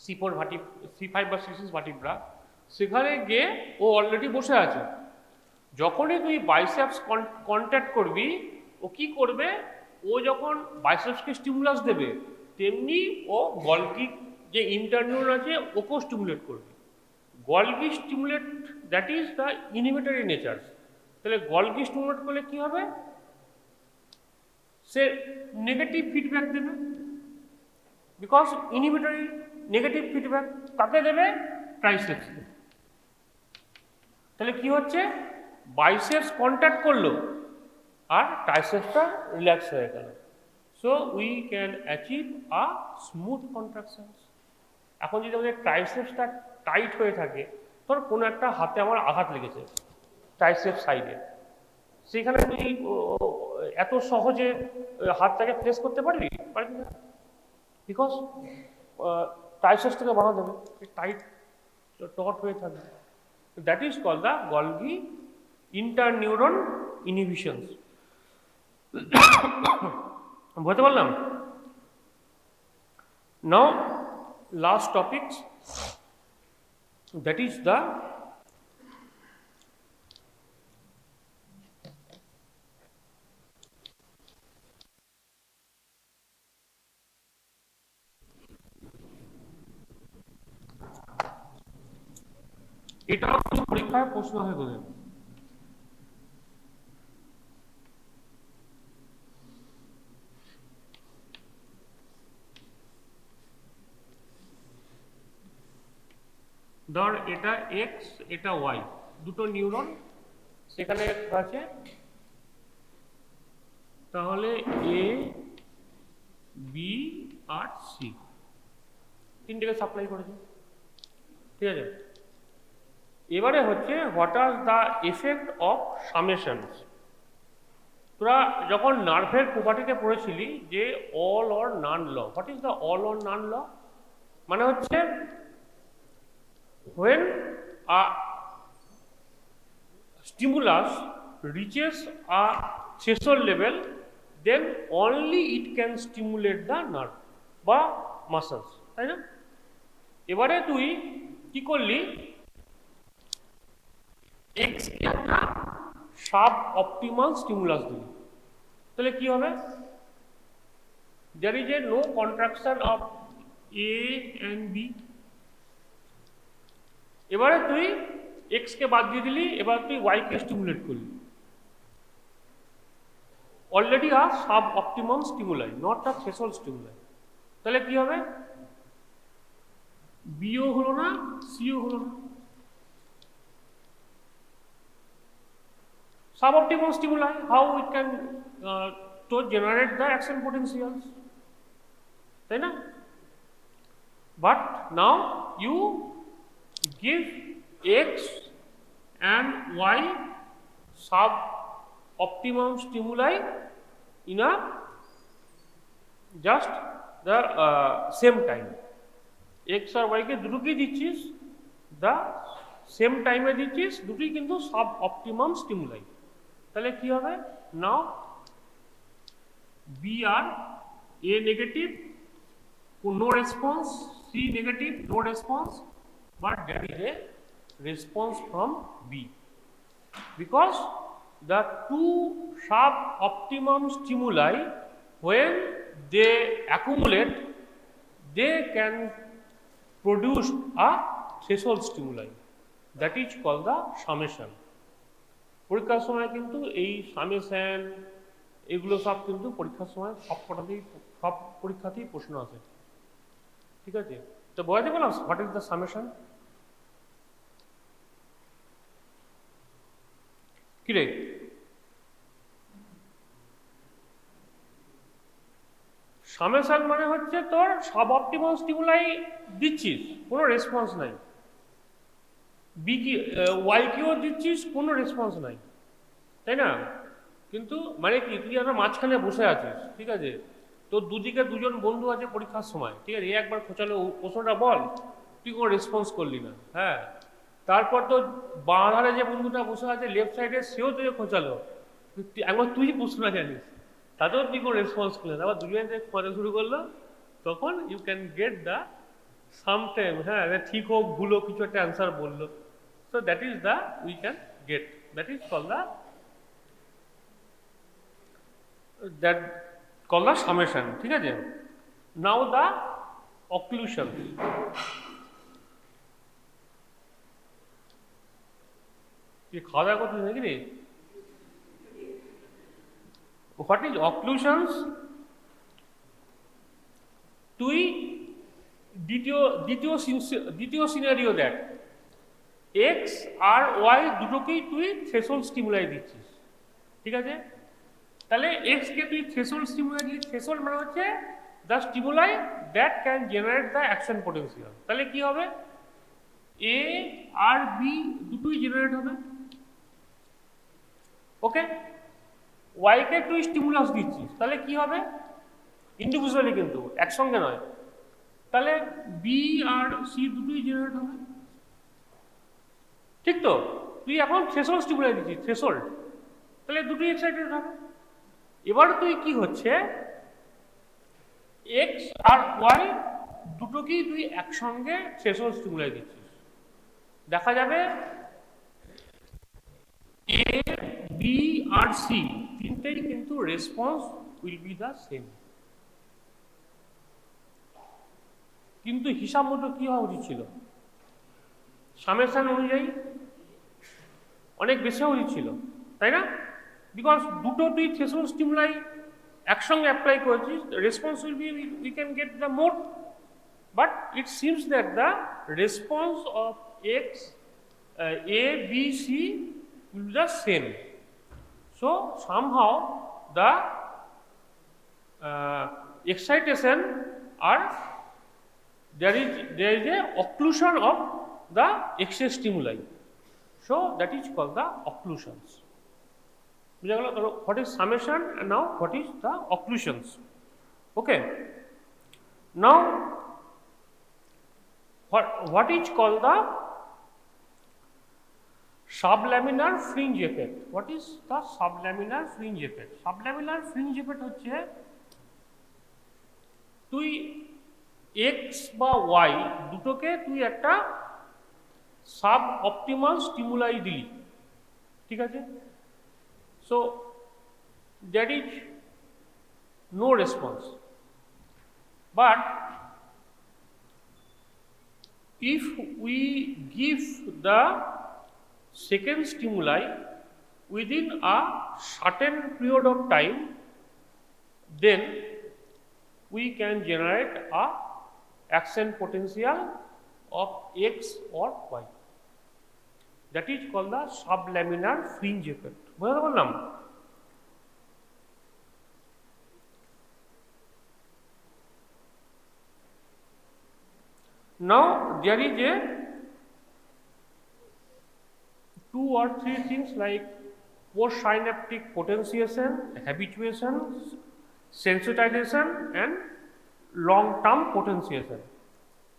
C5 বা C6 ভার্টিব্রা, সেখানে গিয়ে ও অলরেডি বসে আছে। যখনই তুই বাইসেপস কন্ট্যাক্ট করবি, ও কি করবে, ও যখন বাইসেপসকে স্টিমুলাস দেবে, তেমনি ও গলগি যে ইন্টারনিউরন আছে ওকেও স্টিমুলেট করবে। Golgi stimulate, that is the inhibitory nature. তাহলে গলগি স্টিমুলেট করলে কি হবে, সে নেগেটিভ ফিডব্যাক দেবে, বিকজ ইনহিবিটরি নেগেটিভ ফিডব্যাক কাকে দেবে, ট্রাইসেপস। তাহলে কি হচ্ছে, বাইসেপস কন্ট্যাক্ট করলো আর ট্রাইসেপসটা রিল্যাক্স হয়ে গেল। So we can achieve a smooth contractions. এখন যদি আমাদের ট্রাইসেপসটা টাইট হয়ে থাকে, ধর কোনো একটা হাতে আমার আঘাত লেগেছে ট্রাইসেপস সাইডে, সেখানে তুই এত সহজে হাতটাকে প্লেস করতে পারবি না, বিকজ ট্রাইসেপস থেকে বাধা দেবে, টাইট টট হয়ে থাকবে। That is call the Golgi interneuron inhibitions. বুঝতে পারলাম? Now last topics, that is the এটাও পরীক্ষায় প্রশ্ন হয়ে গেল। ধর এটা এক্স, এটা ওয়াই, দুটো নিউরন সেখানে আছে, তাহলে এ বি আর সি তিনটাকে সাপ্লাই করেছে, ঠিক আছে। এবারে হচ্ছে what are the effect of summations. তোরা যখন নার্ভের প্রপার্টিতে পড়েছিলি যে all or none law, what is the all or none law? মানে হচ্ছে when a stimulus reaches a threshold level, then only it can stimulate the nerve বা muscles, তাই না? এবারে তুই কি করলি, x কে একটা সাব অপটিমাল স্টিমুলাস দিলি, তাহলে কি হবে, there is a no contraction of A and B। এবারে তুই এক্স কে বাদ দিয়ে দিলি, এবার তুই ওয়াই কে স্টিমুলেট করলি, অলরেডি আর sub optimum stimuli, not a threshold stimuli. তাহলে কি হবে, বিও হলো না, সিও হলো না, sub optimum stimuli, how it can to generate the action potentials, তাই না? But now you give x and y sub optimum stimuli in a just the same time, x R y কে দুটোকেই দিচ্ছিস দ্য সেম টাইমে দিচ্ছিস, দুটোই কিন্তু sub optimum stimuli. তাহলে কি হবে? নাও B R A negative, no response, C negative, no response, but there is a response from B, because the two sub-optimum stimuli, when they accumulate, they can produce a threshold stimuli, that is called the summation. পরীক্ষার সময় কিন্তু এই summation এগুলো সব কিন্তু পরীক্ষার সময় সব পরীক্ষাতেই প্রশ্ন আসে। ঠিক আছে, তো বোঝাতে বললাম হোয়াট ইজ দ্য সামেশন। কি রে, সামেশন মানে হচ্ছে তোর সাব অপটিমাম স্টিমুলাই দিচ্ছিস, কোনো রেসপন্স নাই, বি কি ওয়াই কিও দিচ্ছিস, কোনো রেসপন্স নাই, তাই না? কিন্তু মানে কি, তুই একটা মাঝখানে বসে আছিস, ঠিক আছে, তোর দুদিকে দুজন বন্ধু আছে পরীক্ষার সময়, ঠিক আছে, এ একবার খোঁচালো প্রশ্নটা বল, তুই কোনো রেসপন্স করলি না, হ্যাঁ, তারপর তো বাঁ ধারে যে বন্ধুটা বসে আছে লেফট সাইডে, সেও তোকে খোঁচালো, একবার তুই প্রশ্নটা জানিস, তাতেও তুই কোনো রেসপন্স করলি না, আবার দুজনে যে খোঁজা শুরু করলো, তখন you can get the sometime, হ্যাঁ, ঠিক হোক ভুল হোক কিছু একটা অ্যান্সার বললো, so that is the we can get, that is call the summation, ঠিক আছে। নাও দ্য occlusion, খাওয়া দাওয়া করছিস নাকি রে? What is occlusions? তুই দ্বিতীয় সিনারিও দেখ, এক্স আর ওয়াই দুটোকেই তুই থ্রেশহোল্ড স্টিমুলাই দিচ্ছিস, ঠিক আছে, তাহলে এক্স কে তুই থ্রেশহোল্ড স্টিমুলাই দিচ্ছিস, থ্রেশহোল্ড মানে হচ্ছে the stimuli that can generate the action potential, তাহলে কি হবে, এ আর বি দুটোই জেনারেট হবে, ওকে। ওয়াই কে তুই স্টিমুলাস দিচ্ছিস, তাহলে কি হবে, ইন্ডিভিজুয়ালি কিন্তু একসঙ্গে নয়, তাহলে বি আর সি দুটোই জেনারেট হবে, ঠিক তো? তুই এখন থ্রেশহোল্ড স্টিমুলাই দিচ্ছিস, থ্রেশহোল্ড, তাহলে দুটোই এক্সাইটেড হবে। এবার তুই কি হচ্ছে, এক্স আর ওয়াই দুটোকেই তুই একসঙ্গে থ্রেশহোল্ড স্টিমুলাই দিচ্ছিস, দেখা যাবে এ বি আর সি তিনটেই কিন্তু response will B the same, কিন্তু হিসাব মতো কি হওয়া উচিত ছিল, সামেশন অনুযায়ী অনেক বেশি হওয়া উচিত ছিল, তাই না? বিকজ দুটো তুই থ্রেশহোল্ড স্টিমুলাই একসঙ্গে অ্যাপ্লাই করেছিস, response will be, we can get the more, but it seems that the response of X A B C will be the same. So somehow the excitation are there is a occlusion of the excess stimuli. So that is called the occlusions. What is summation and now what is the occlusions? Okay. Now what is called the sublaminar fringe effect? What is the sublaminar fringe effect? Sublaminar fringe effect হচ্ছে তুই x বা Y দুটোকে তুই একটা sub optimal stimuli দিলি, ঠিক আছে, so that is no response, but if we give the second stimuli within a certain period of time, then we can generate a action potential of X or Y. That is called the sublaminar fringe effect. বুঝতে পারলাম? Now there is a 2 or 3 things like postsynaptic potentiation, habituation, sensitization and long term potentiation.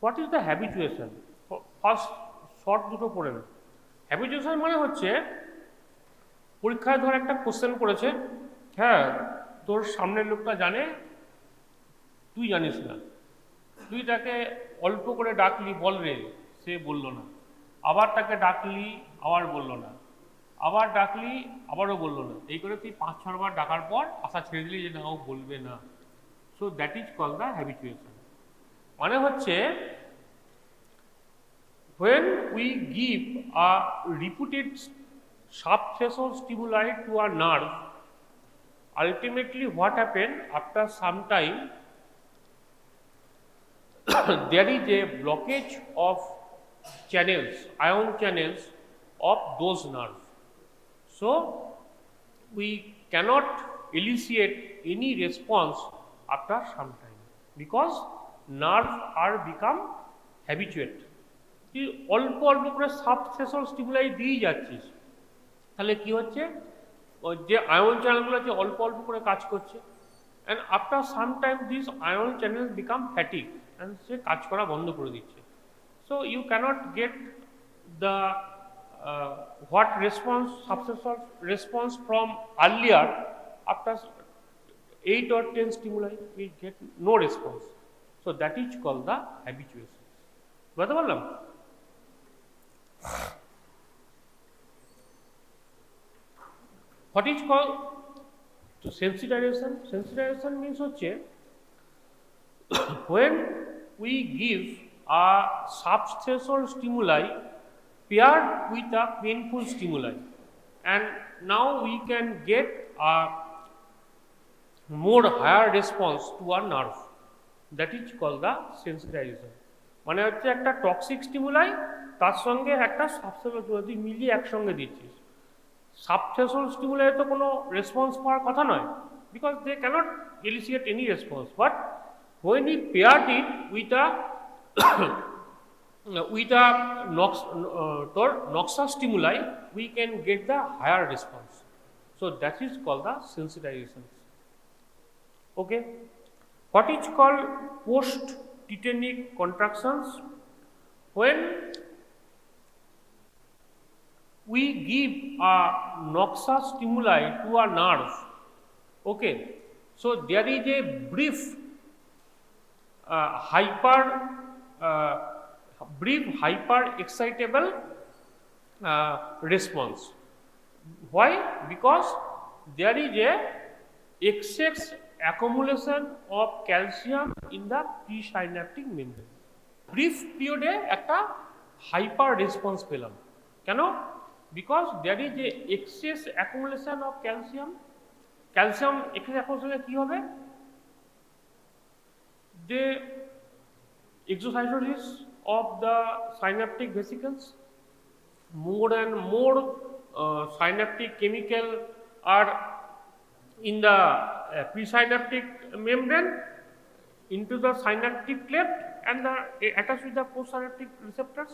What is the habituation? First short দুটো পড়ে না। হ্যাবিচুয়েশন মানে হচ্ছে পরীক্ষায় ধর একটা কোশ্চেন করেছে, হ্যাঁ, তোর সামনের লোকটা জানে, তুই জানিস না, তুই তাকে অল্প করে ডাকলি, বল রে, সে বলল না, আবার তাকে ডাকলি, আবার বলল না, আবার ডাকলি, আবারও বলল না, এই করে তুই 5-6 বার ডাকার পর আশা ছেড়ে দিলি যে না, ও বলবে না। So that is call the habituation. মানে হচ্ছে when we give a repeated subthreshold stimuli to a nerve, ultimately what happen after some time there is a blockage of channels, ion channels of those nerves. So we cannot elicit any response after some time because nerves are become habituate. তুই অল্প অল্প করে সাবথ্রেশহোল্ড stimuli দিয়েই যাচ্ছিস, তাহলে কি হচ্ছে, ওই যে আয়ন চ্যানেলগুলো যে অল্প অল্প করে কাজ করছে, and after some time this ion channel become fatigue and সে কাজ করা বন্ধ করে দিচ্ছে। So you cannot get the what response, subthreshold response from earlier after 8 or 10 stimuli, we get no response. So that is called the habituation. বুঝতে পারলাম? What is called sensitization? Sensitization means হচ্ছে when we give a subthreshold stimuli paired with a painful stimuli, and now we can get a more higher response to our nerve. That is called the sensitization. মানে হচ্ছে একটা toxic stimuli তার সঙ্গে একটা সাবথ্রেশহোল্ড যদি মিলিয়ে একসঙ্গে দিচ্ছিস। সাবথ্রেশহোল্ড স্টিমুলাই তো কোনো রেসপন্স পাওয়ার কথা নয়, because they cannot elicit any response, but when we paired it with a noxious stimuli, we can get the higher response. So that is called the sensitization. Okay, what is called post-tetanic contractions? When we give a noxious stimuli to a nerve, okay, so there is a brief hyper excitable response. Why? Because there is a excess accumulation of calcium in the presynaptic membrane. Brief period একটা hyper response পেলাম, কেন? Because there is a excess accumulation of calcium. Calcium excess accumulation কি হবে? The exocytosis of the synaptic vesicles, more and more synaptic chemical are in the presynaptic membrane into the synaptic cleft and attached with the postsynaptic receptors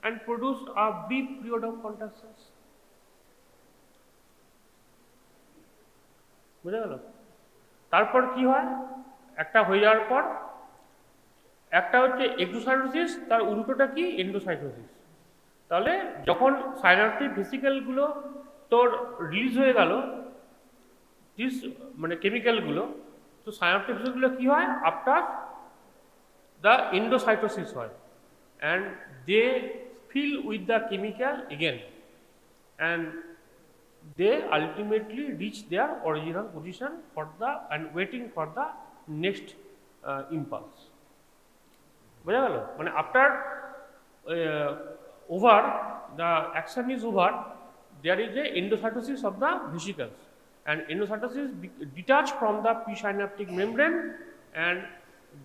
and produce a brief period of contractions. বুঝা গেল? তারপর কি হয়, একটা হয়ে যাওয়ার পর একটা হচ্ছে এক্সোসাইটোসিস, তার উল্টোটা কি, এন্ডোসাইটোসিস। তাহলে যখন সাইনাপটিক ভেসিকেলগুলো তোর রিলিজ হয়ে গেল, দিস মানে কেমিক্যালগুলো, তো সাইনাপটিক ভেসিকেলগুলো কী হয়, আফটার দ্য এন্ডোসাইটোসিস হয়, and they fill with the chemical again, and they ultimately reach their original position for the and waiting for the next impulse. বুঝা গেল? মানে after over the action is over, there is a endocytosis of the vesicles, and endocytosis detach from the presynaptic membrane and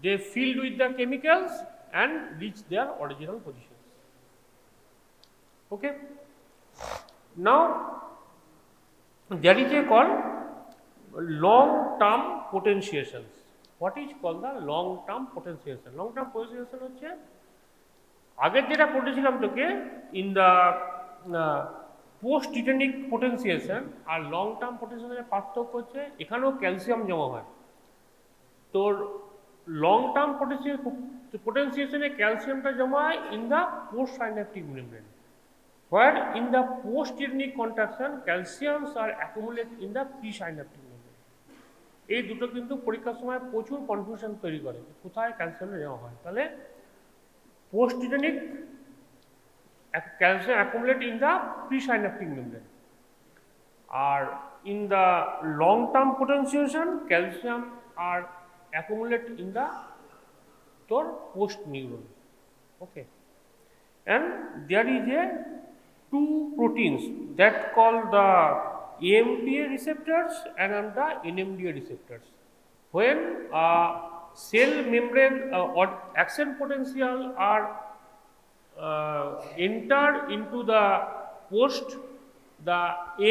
they filled with the chemicals and reach their original positions. Okay, now there is a called long-term potentiations. What is called the long-term potentiation? Long-term potentiation হচ্ছে আগের যেটা পড়েছিলাম তোকে in the post-tetanic potentiation R long-term potentiation পার্থক্য হচ্ছে এখানেও calcium জমা হয়। তোর long-term তো পোটেনশিয়েশনে ক্যালসিয়ামটা জমা হয় in the post synaptic membrane, where in the post-ethnic contraction calciums are accumulated in the pre-synaptic membrane. এই দুটো কিন্তু পরীক্ষার সময় প্রচুর কনফিউশন তৈরি করে কোথায় ক্যালসিয়ামটা জমা হয়। তাহলে post-ethnic calcium accumulate in the pre-synaptic membrane, R in the long-term potentiation calcium are accumulate in the তোর post neuron. Okay, and there is a two proteins that call the AMPA receptors and the NMDA receptors. When cell membrane or action potential are enter into the post, the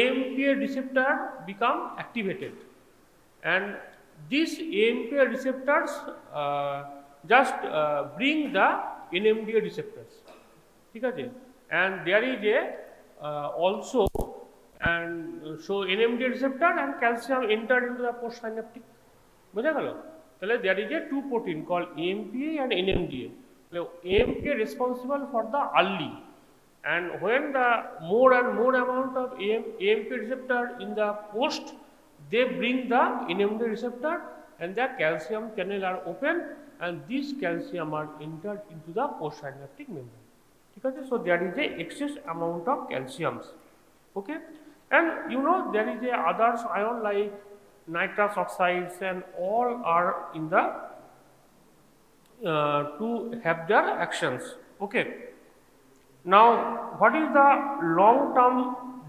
AMPA receptor become activated, and these AMPA receptors just bring the NMDA receptors. ঠিক আছে, and there is a also, and so NMDA receptor and calcium enter into the post synaptic. বোঝা গেল? তাহলে there is a two protein called AMPA and NMDA. AMPA responsible for the early, and when the more and more amount of AMPA receptor in the post, they bring the NMDA receptor and the calcium channel are open, and this calcium are entered into the post synaptic membrane. ঠিক আছে, so there is a excess amount of calciums. Okay, and you know there is a others ion like nitrous oxides, and all are in the to have their actions. Okay, now what is the long term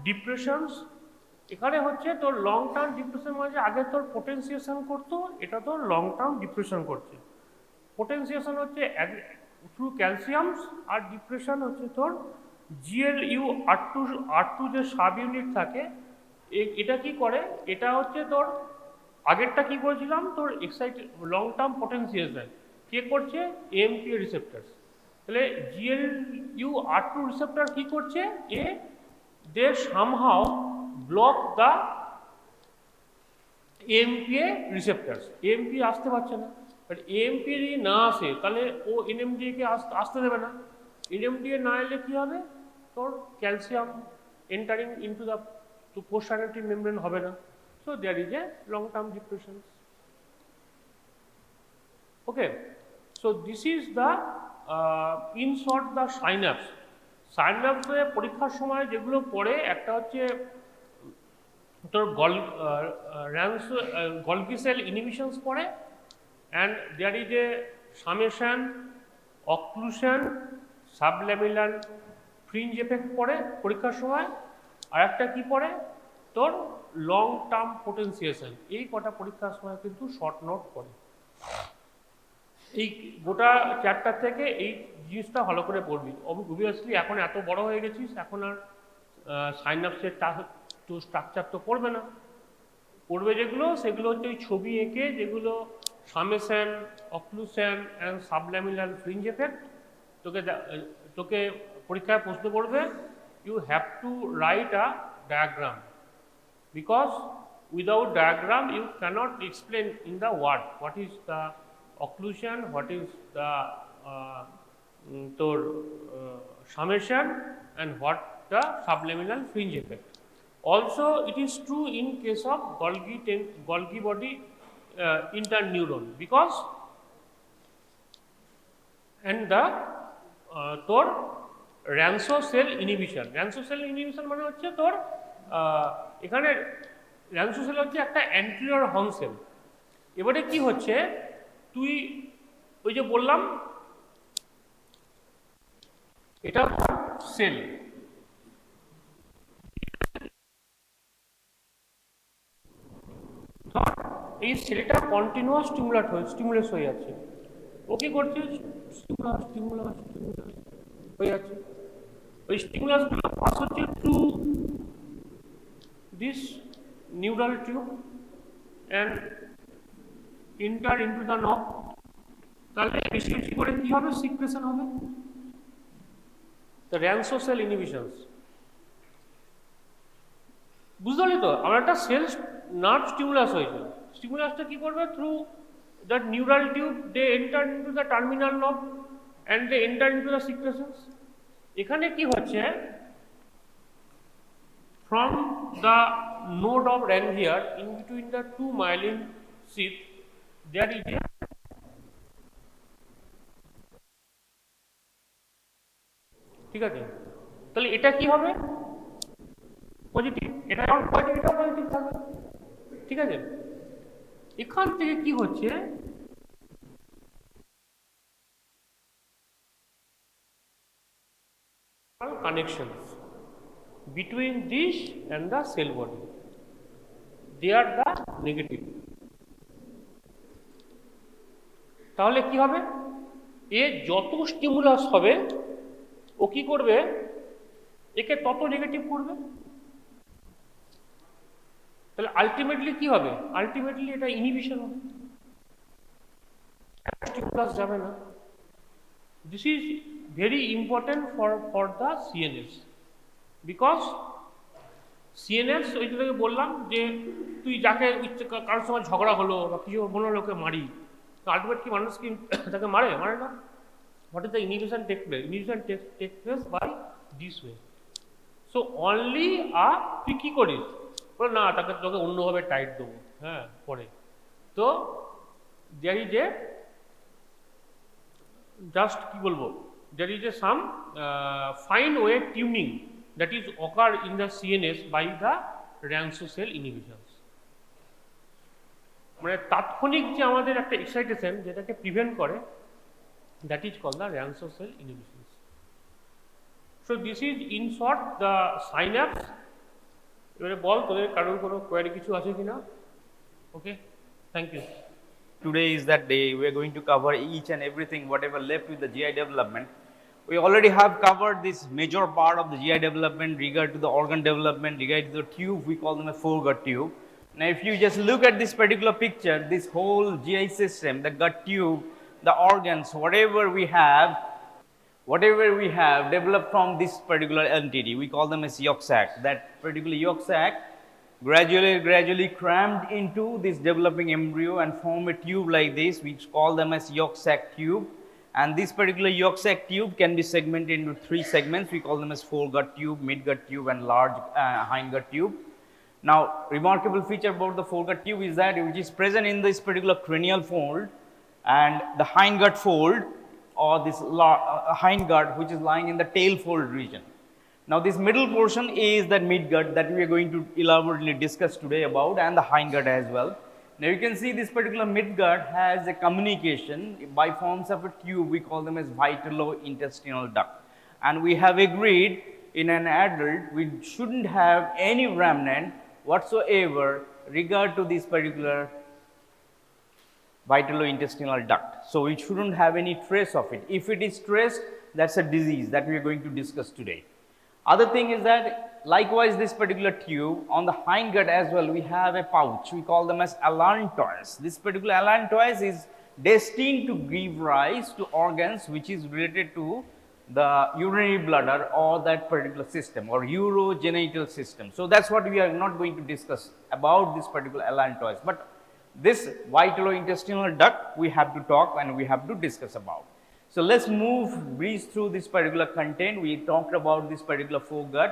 depressions? এখানে হচ্ছে তোর long term depression মানে আগে তোর পোটেনসিয়েশন করতো, এটা তোর long term depression করছে। পোটেনসিয়েশন হচ্ছে থ্রু ক্যালসিয়ামস, আর ডিপ্রেশন হচ্ছে তোর GLU R2 যে সাব ইউনিট থাকে, এটা কি করে, এটা হচ্ছে তোর আগেরটা কি করেছিলাম তোর এক্সাইট লং টার্ম পোটেনসিয়েশন কে করছে, AMPA রিসেপ্টরস। তাহলে GLU R2 রিসেপ্টর কি করছে, they somehow block the AMPA রিসেপ্টরস। AMPA আসতে পারছে না, বাট AMPA যদি না আসে তাহলে ও NMDA কে আসতে দেবে না। NMDA না এলে কি হবে, তোর calcium entering into the post synaptic membrane হবে না। So there is a long term depression. Okay, so this is the in short the synapse. সাইন্যাপসে পরীক্ষার সময় যেগুলো পড়ে, একটা হচ্ছে তোর গলগি সেল ইনহিবিশনস পড়ে, and there is a summation, occlusion, sublaminar fringe effect পড়ে পরীক্ষার সময়, আর একটা কি পড়ে তোর লং টার্ম পোটেনসিয়েশন। এই কটা পরীক্ষার সময় কিন্তু শর্ট নোট পড়ে। এই গোটা চ্যাপ্টার থেকে এই জিনিসটা ভালো করে পড়বি। অবভিয়াসলি এখন এত বড় হয়ে গেছিস, এখন আর সাইন্যাপসের তো স্ট্রাকচার তো পড়বে না, পড়বে যেগুলো সেগুলো হচ্ছে ওই ছবি এঁকে যেগুলো summation, occlusion and subliminal fringe effect. তোকে পরীক্ষায় প্রশ্ন করবে, you have to write a diagram, because without diagram you cannot explain in the word what is the occlusion, what is the তোর summation, and what the subliminal fringe effect. Also it is true in case of Golgi body interneuron, because and the তোর র্যানসো sell inhibition. র্যানসো sell inhibition মানে হচ্ছে তোর এখানে র্যানসো sell হচ্ছে একটা anterior horn sell. এবারে কি হচ্ছে, তুই ওই যে বললাম এটা সেল, এই সেলটা কন্টিনিউয়াস স্টিমুলাস হয়ে যাচ্ছে। ও কি করছে, স্টিমুলাস হয়ে যাচ্ছে। ওই স্টিমুলাসগুলো পাস হচ্ছে to this neural tube and enter into the নব। তাহলে বেশি বেশি করে কি হবে, সিক্রেশন হবে। দ্য র্যানসো সেল ইনহিবিশনস, বুঝতে পারলি তো? আমার একটা সেল নার্ভ স্টিমুলাস হয়েছে, স্টিমুলাসটা কি করবে, through the neural tube, they enter into the terminal lobe and they enter into the secretions. এখানে কি হচ্ছে, from the node of Ranvier in between the two myelin sheath there is a ঠিক আছে, তাহলে এটা কি হবে পজিটিভ, এটা যখন পজিটিভ এটা পজিটিভ থাকবে, ঠিক আছে। এখান থেকে কি হচ্ছে, connections between this and the cell body, they are the negative। তাহলে কি হবে, এ যত স্টিমুলাস হবে ও কি করবে, একে তত নেগেটিভ করবে। তাহলে আলটিমেটলি কি হবে, আলটিমেটলি এটা ইনহিবিশন হবে, স্টিমুলাস যাবে না। This is very important for the CNS, because CNS ওই তোকে বললাম যে তুই যাকে ইচ্ছে কারোর সময় ঝগড়া হলো বা কিছু মনে হলো ওকে মারি, তো আলটিমেট কি মানুষ কি তাকে মারে না। What is the inhibition take place? Inhibition take place by this way. So only তুই কি করিস, বলে না তাকে তোকে অন্যভাবে টাইট দেবো, হ্যাঁ পরে। তো there is a just কি বলবো, there is a some fine way tuning that is occur in the CNS by the Ranso cell inhibitions. মানে তাৎক্ষণিক যে আমাদের একটা এক্সাইটেশন যেটাকে প্রিভেন্ট করে, that is called the Ranso cell inhibitions. So this is in short the synapse. এবারে বল তোদের কারোর কোনো কোয়েরি কিছু আছে কিনা? Okay, thank you. Today is that day. We are going to cover each and everything whatever left with the GI development. We already have covered this major part of the GI development regard to the organ development, regard to the tube, we call them a foregut tube. Now if you just look at this particular picture, this whole GI system, the gut tube, the organs, whatever we have developed from this particular entity, we call them as yolk sac. That particular yolk sac gradually crammed into this developing embryo and form a tube like this, we call them as yolk sac tube. And this particular yolk sac tube can be segmented into 3 segments, we call them as foregut tube, midgut tube and large hindgut tube. Now remarkable feature about the foregut tube is that which is present in this particular cranial fold and the hindgut fold, or this hindgut which is lying in the tail fold region. Now this middle portion is that midgut that we are going to elaborately discuss today about, and the hindgut as well. Now you can see this particular midgut has a communication by forms of a tube, we call them as vitalo-intestinal duct. And we have agreed in an adult we shouldn't have any remnant whatsoever regard to this particular vitalo-intestinal duct. So we shouldn't have any trace of it. If it is traced, that's a disease that we are going to discuss today. Other thing is that likewise this particular tube on the hindgut as well, we have a pouch, we call them as allantois. This particular allantois is destined to give rise to organs which is related to the urinary bladder or that particular system or urogenital system. So that's what we are not going to discuss about this particular allantois, but this vitalo-intestinal duct we have to talk and we have to discuss about. So let's breeze through this particular content. We talked about this particular foregut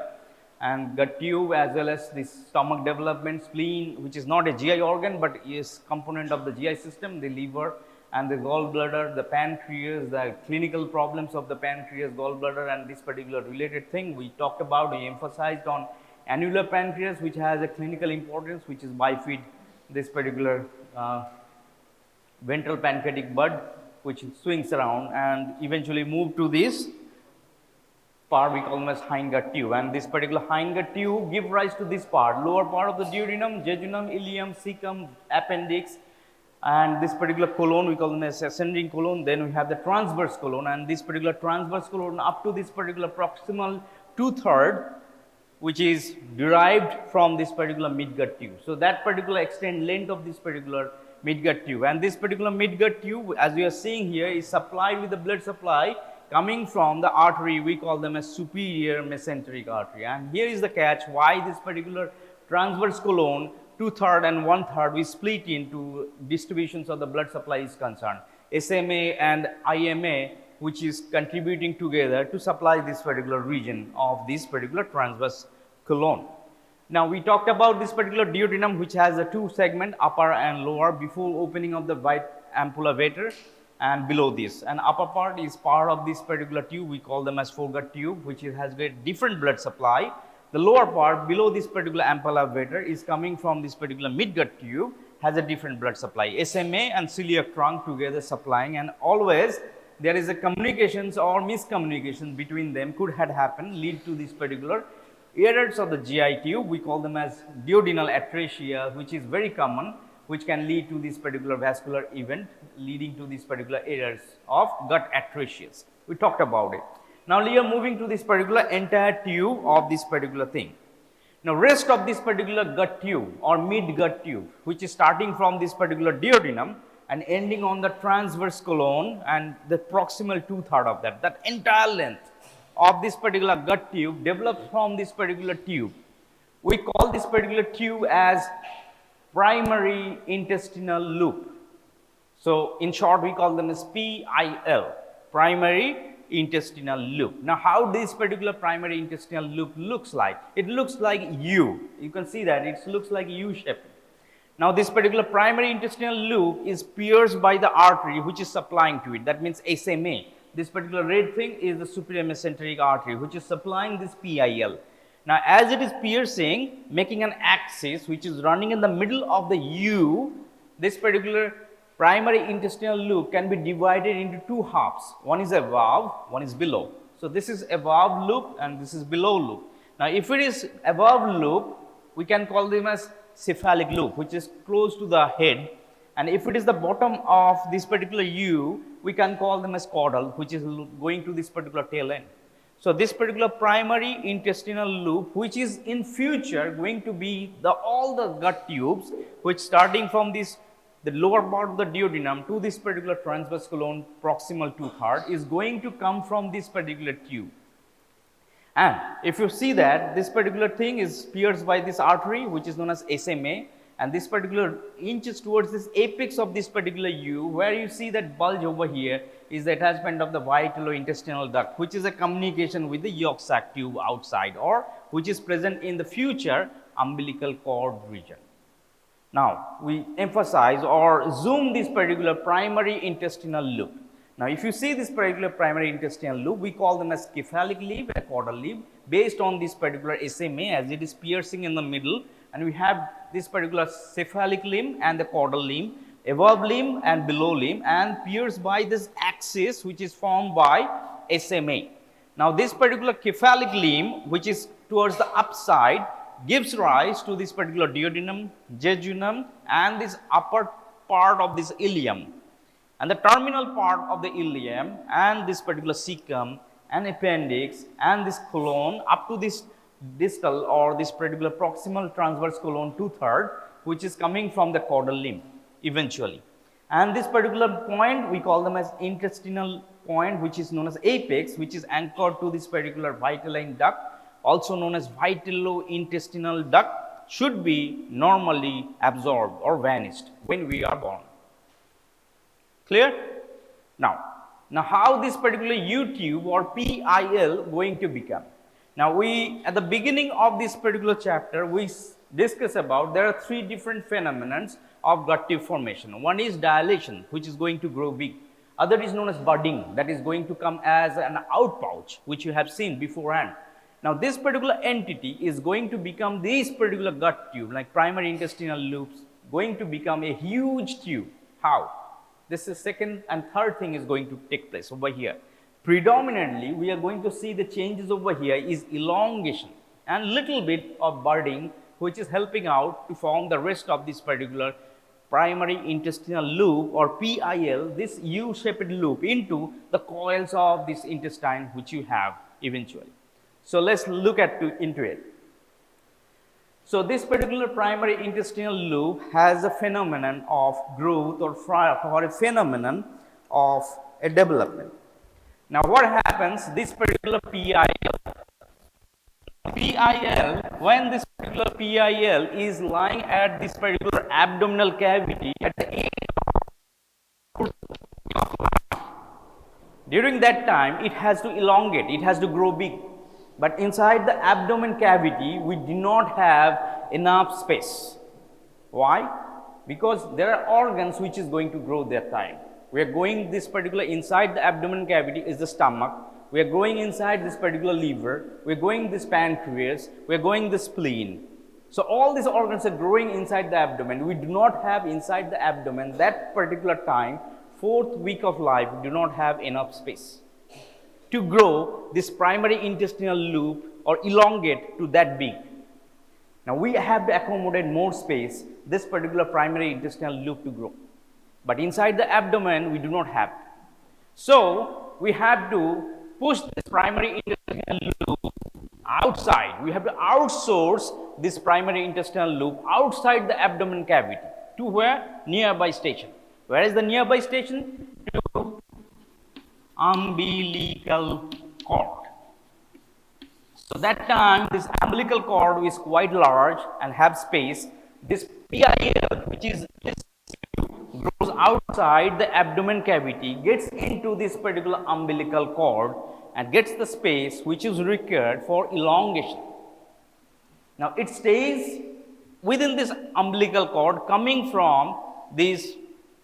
and gut tube as well as this stomach development, spleen, which is not a GI organ but is component of the GI system, the liver and the gallbladder, the pancreas, the clinical problems of the pancreas, gallbladder and this particular related thing we talked about. We emphasized on annular pancreas which has a clinical importance, which is bifid, this particular ventral pancreatic bud which swings around and eventually move to this part we call them as hindgut tube, and this particular hindgut tube give rise to this part, lower part of the duodenum, jejunum, ileum, cecum, appendix, and this particular colon we call them as ascending colon. Then we have the transverse colon, and this particular transverse colon up to this particular proximal 2/3 which is derived from this particular midgut tube. So that particular extent length of this particular midgut tube, and this particular midgut tube as we are seeing here is supplied with the blood supply coming from the artery we call them as superior mesenteric artery. And here is the catch, why this particular transverse colon 2/3 and 1/3 we split into distributions of the blood supply is concerned. SMA and IMA, which is contributing together to supply this particular region of this particular transverse colon. Now we talked about this particular duodenum, which has a two segment, upper and lower, before opening of the white ampulla vater, and below this. And upper part is part of this particular tube, we call them as foregut tube, which has got different blood supply. The lower part below this particular ampulla vater is coming from this particular midgut tube, has a different blood supply. SMA and celiac trunk together supplying, and always there is a communications or miscommunication between them could have happened, lead to this particular errors of the GI tube. We call them as duodenal atresia, which is very common, which can lead to this particular vascular event leading to these particular errors of gut atresias. We talked about it. Now we are moving to this particular entire tube of this particular thing. Now rest of this particular gut tube or midgut tube, which is starting from this particular duodenum and ending on the transverse colon and the proximal 2/3 of that, that entire length of this particular gut tube develops from this particular tube. We call this particular tube as primary intestinal loop. So in short, we call them as PIL, primary intestinal loop. Now how this particular primary intestinal loop looks like? It looks like U. You can see that it looks like U shape. Now this particular primary intestinal loop is pierced by the artery which is supplying to it. That means SMA. This particular red thing is the superior mesenteric artery which is supplying this PIL. Now as it is piercing, making an axis which is running in the middle of the U, this particular primary intestinal loop can be divided into two halves. One is above, one is below. So this is above loop and this is below loop. Now if it is above loop, we can call them as cephalic loop, which is close to the head. And if it is the bottom of this particular U, we can call them as caudal, which is going to this particular tail end. So this particular primary intestinal loop, which is in future going to be all the gut tubes, which starting from this the lower part of the duodenum to this particular transverse colon proximal 2/3 is going to come from this particular tube. And if you see that this particular thing is pierced by this artery which is known as SMA, and this particular inches towards this apex of this particular U, where you see that bulge over here is the attachment of the vitalointestinal duct, which is a communication with the yolk sac tube outside, or which is present in the future umbilical cord region. Now we emphasize or zoom this particular primary intestinal loop. Now if you see this particular primary intestinal loop, we call them as cephalic limb and caudal limb based on this particular SMA, as it is piercing in the middle, and we have this particular cephalic limb and the caudal limb, above limb and below limb, and pierced by this axis which is formed by SMA. Now this particular cephalic limb, which is towards the upside, gives rise to this particular duodenum, jejunum, and this upper part of this ileum, and the terminal part of the ileum, and this particular cecum and appendix and this colon up to this distal or this particular proximal transverse colon 2/3, which is coming from the caudal limb eventually. And this particular point we call them as intestinal point, which is known as apex, which is anchored to this particular vitelline duct, also known as vitalointestinal duct, should be normally absorbed or vanished when we are born. Clear? Now how this particular U tube or PIL going to become? Now we at the beginning of this particular chapter we discuss about there are three different phenomena of gut tube formation. One is dilation, which is going to grow big. Other is known as budding, that is going to come as an outpouch, which you have seen beforehand. Now this particular entity is going to become this particular gut tube, like primary intestinal loops, going to become a huge tube. How? This is second and third thing is going to take place over here. Predominantly we are going to see the changes over here is elongation and little bit of budding, which is helping out to form the rest of this particular primary intestinal loop or PIL, this U-shaped loop into the coils of this intestine which you have eventually. So let's look into it. So this particular primary intestinal loop has a phenomenon of growth or a phenomenon of a development. Now what happens, this particular PIL PIL, when this particular PIL is lying at this particular abdominal cavity at the end, during that time it has to elongate, it has to grow big, but inside the abdomen cavity we do not have enough space. Why? Because there are organs which is going to grow that time. We are going this particular inside the abdomen cavity is the stomach, we are going inside this particular liver, we are going this pancreas, we are going the spleen. So all these organs are growing inside the abdomen. We do not have inside the abdomen that particular time, 4th week of life, we do not have enough space to grow this primary intestinal loop or elongate to that big. Now we have to accommodate more space, this particular primary intestinal loop to grow. But inside the abdomen, we do not have. So we have to push this primary intestinal loop outside. We have to outsource this primary intestinal loop outside the abdomen cavity to where? Nearby station. Where is the nearby station? To umbilical cord. So that time this umbilical cord is quite large and have space. This PIL, which is this grows outside the abdomen cavity, gets into this particular umbilical cord and gets the space which is required for elongation. Now it stays within this umbilical cord coming from this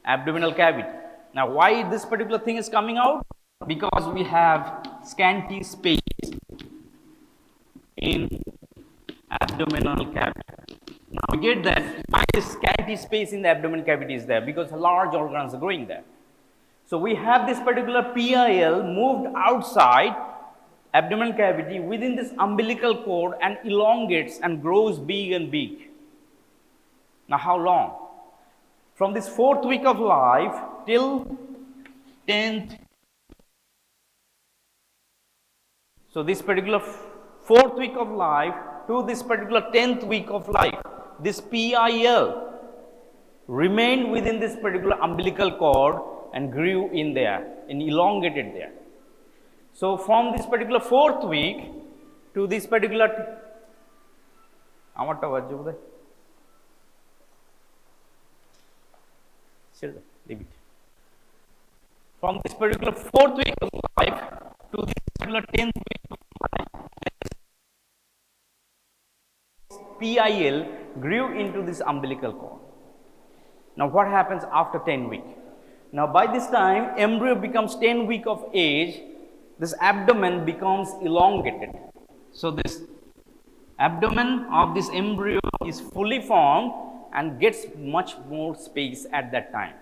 abdominal cavity. Now why this particular thing is coming out? Because we have scanty space in abdominal cavity. Now we get that why this scanty space in the abdominal cavity is there, because large organs are growing there. So we have this particular PIL moved outside abdominal cavity within this umbilical cord and elongates and grows big and big. Now how long? From this 4th week of life till 10th. So this particular 4th week of life to this particular 10th week of life, this PIL remained within this particular umbilical cord and grew in there and elongated there. So from this particular 4th week to this particular leave it. From this particular 4th week of life to this particular 10th week of life, PIL grew into this umbilical cord. Now what happens after 10 weeks? Now by this time embryo becomes 10 weeks of age, this abdomen becomes elongated. So this abdomen of this embryo is fully formed and gets much more space at that time.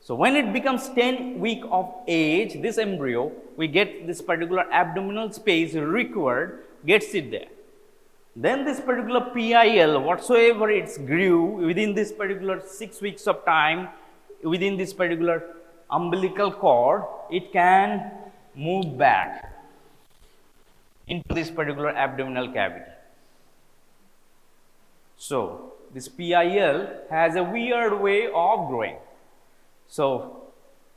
So when it becomes 10 weeks of age, this embryo, we get this particular abdominal space required, gets it there. Then this particular PIL, whatsoever it grew within this particular 6 weeks of time, within this particular umbilical cord, it can move back into this particular abdominal cavity. So this PIL has a weird way of growing. So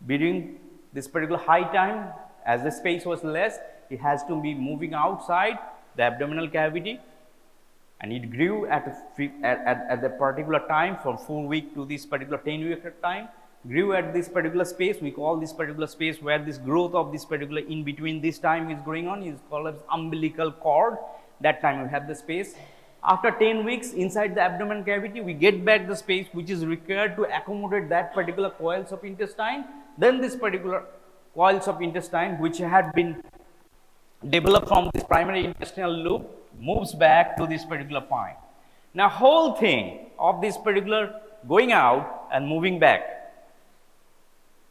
during this particular high time, as the space was less, it has to be moving outside the abdominal cavity, and it grew at the particular time from 4 weeks to this particular 10 week time, grew at this particular space. We call this particular space where this growth of this particular in between this time is going on is called as umbilical cord. That time we have the space. After 10 weeks inside the abdomen cavity, we get back the space which is required to accommodate that particular coils of intestine. Then this particular coils of intestine, which had been developed from this primary intestinal loop, moves back to this particular point. Now whole thing of this particular going out and moving back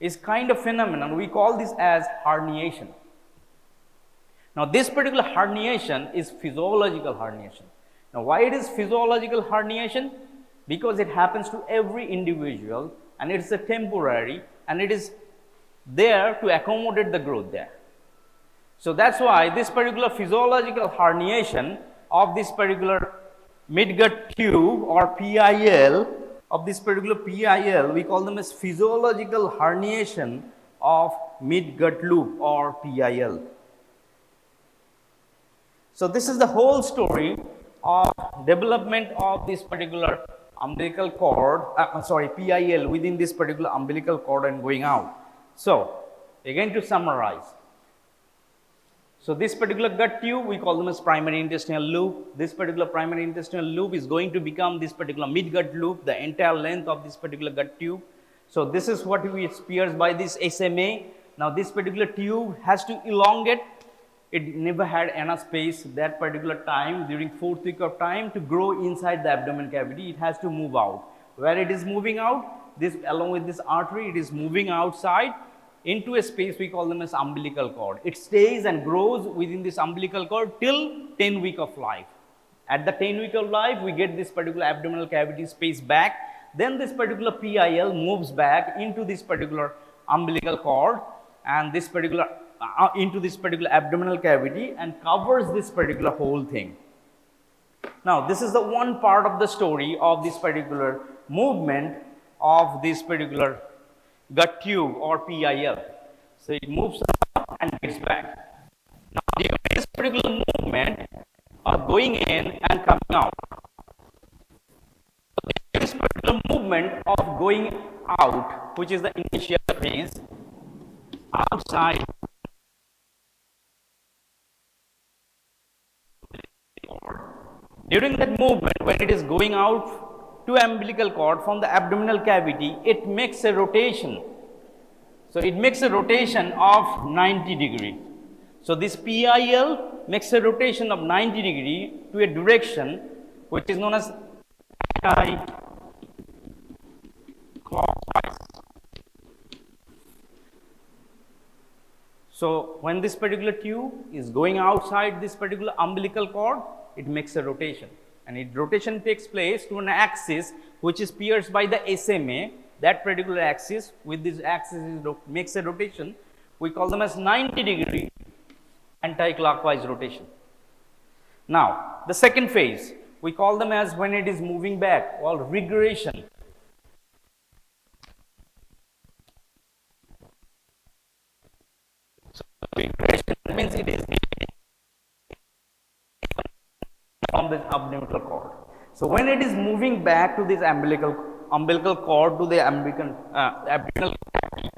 is kind of phenomenon. We call this as herniation. Now this particular herniation is physiological herniation. Now why it is physiological herniation? Because it happens to every individual and it is a temporary and it is there to accommodate the growth there. So that's why this particular physiological herniation of this particular midgut tube or PIL, of this particular PIL, we call them as physiological herniation of midgut loop or PIL. So this is the whole story of development of this particular umbilical cord, PIL within this particular umbilical cord and going out. So again to summarize. So this particular gut tube we call them as primary intestinal loop. This particular primary intestinal loop is going to become this particular midgut loop, the entire length of this particular gut tube. So this is what we pierced by this SMA. Now this particular tube has to elongate. It never had enough space that particular time during 4th week of time to grow inside the abdomen cavity. It has to move out. Where it is moving out, this along with this artery, it is moving outside into a space we call them as umbilical cord. It stays and grows within this umbilical cord till 10 week of life. At the 10 week of life, we get this particular abdominal cavity space back. Then this particular PIL moves back into this particular umbilical cord and this particular into this particular abdominal cavity and covers this particular whole thing. Now, this is the one part of the story of this particular movement of this particular gut tube or PIL. So it moves up and gets back. Now, during this particular movement of going in and coming out, this particular movement of going out, which is the initial phase, outside during that movement, when it is going out to umbilical cord from the abdominal cavity, it makes a rotation. So it makes a rotation of 90 degree. So this PIL makes a rotation of 90 degree to a direction which is known as anti-clockwise. So when this particular tube is going outside this particular umbilical cord, it makes a rotation, and its rotation takes place to an axis which is pierced by the SMA. That particular axis, with this axis makes a rotation. We call them as 90 degree anti-clockwise rotation. Now the second phase we call them as when it is moving back, or regression. So regression means it is from the umbilical cord. So when it is moving back to this umbilical cord to the abdominal cavity,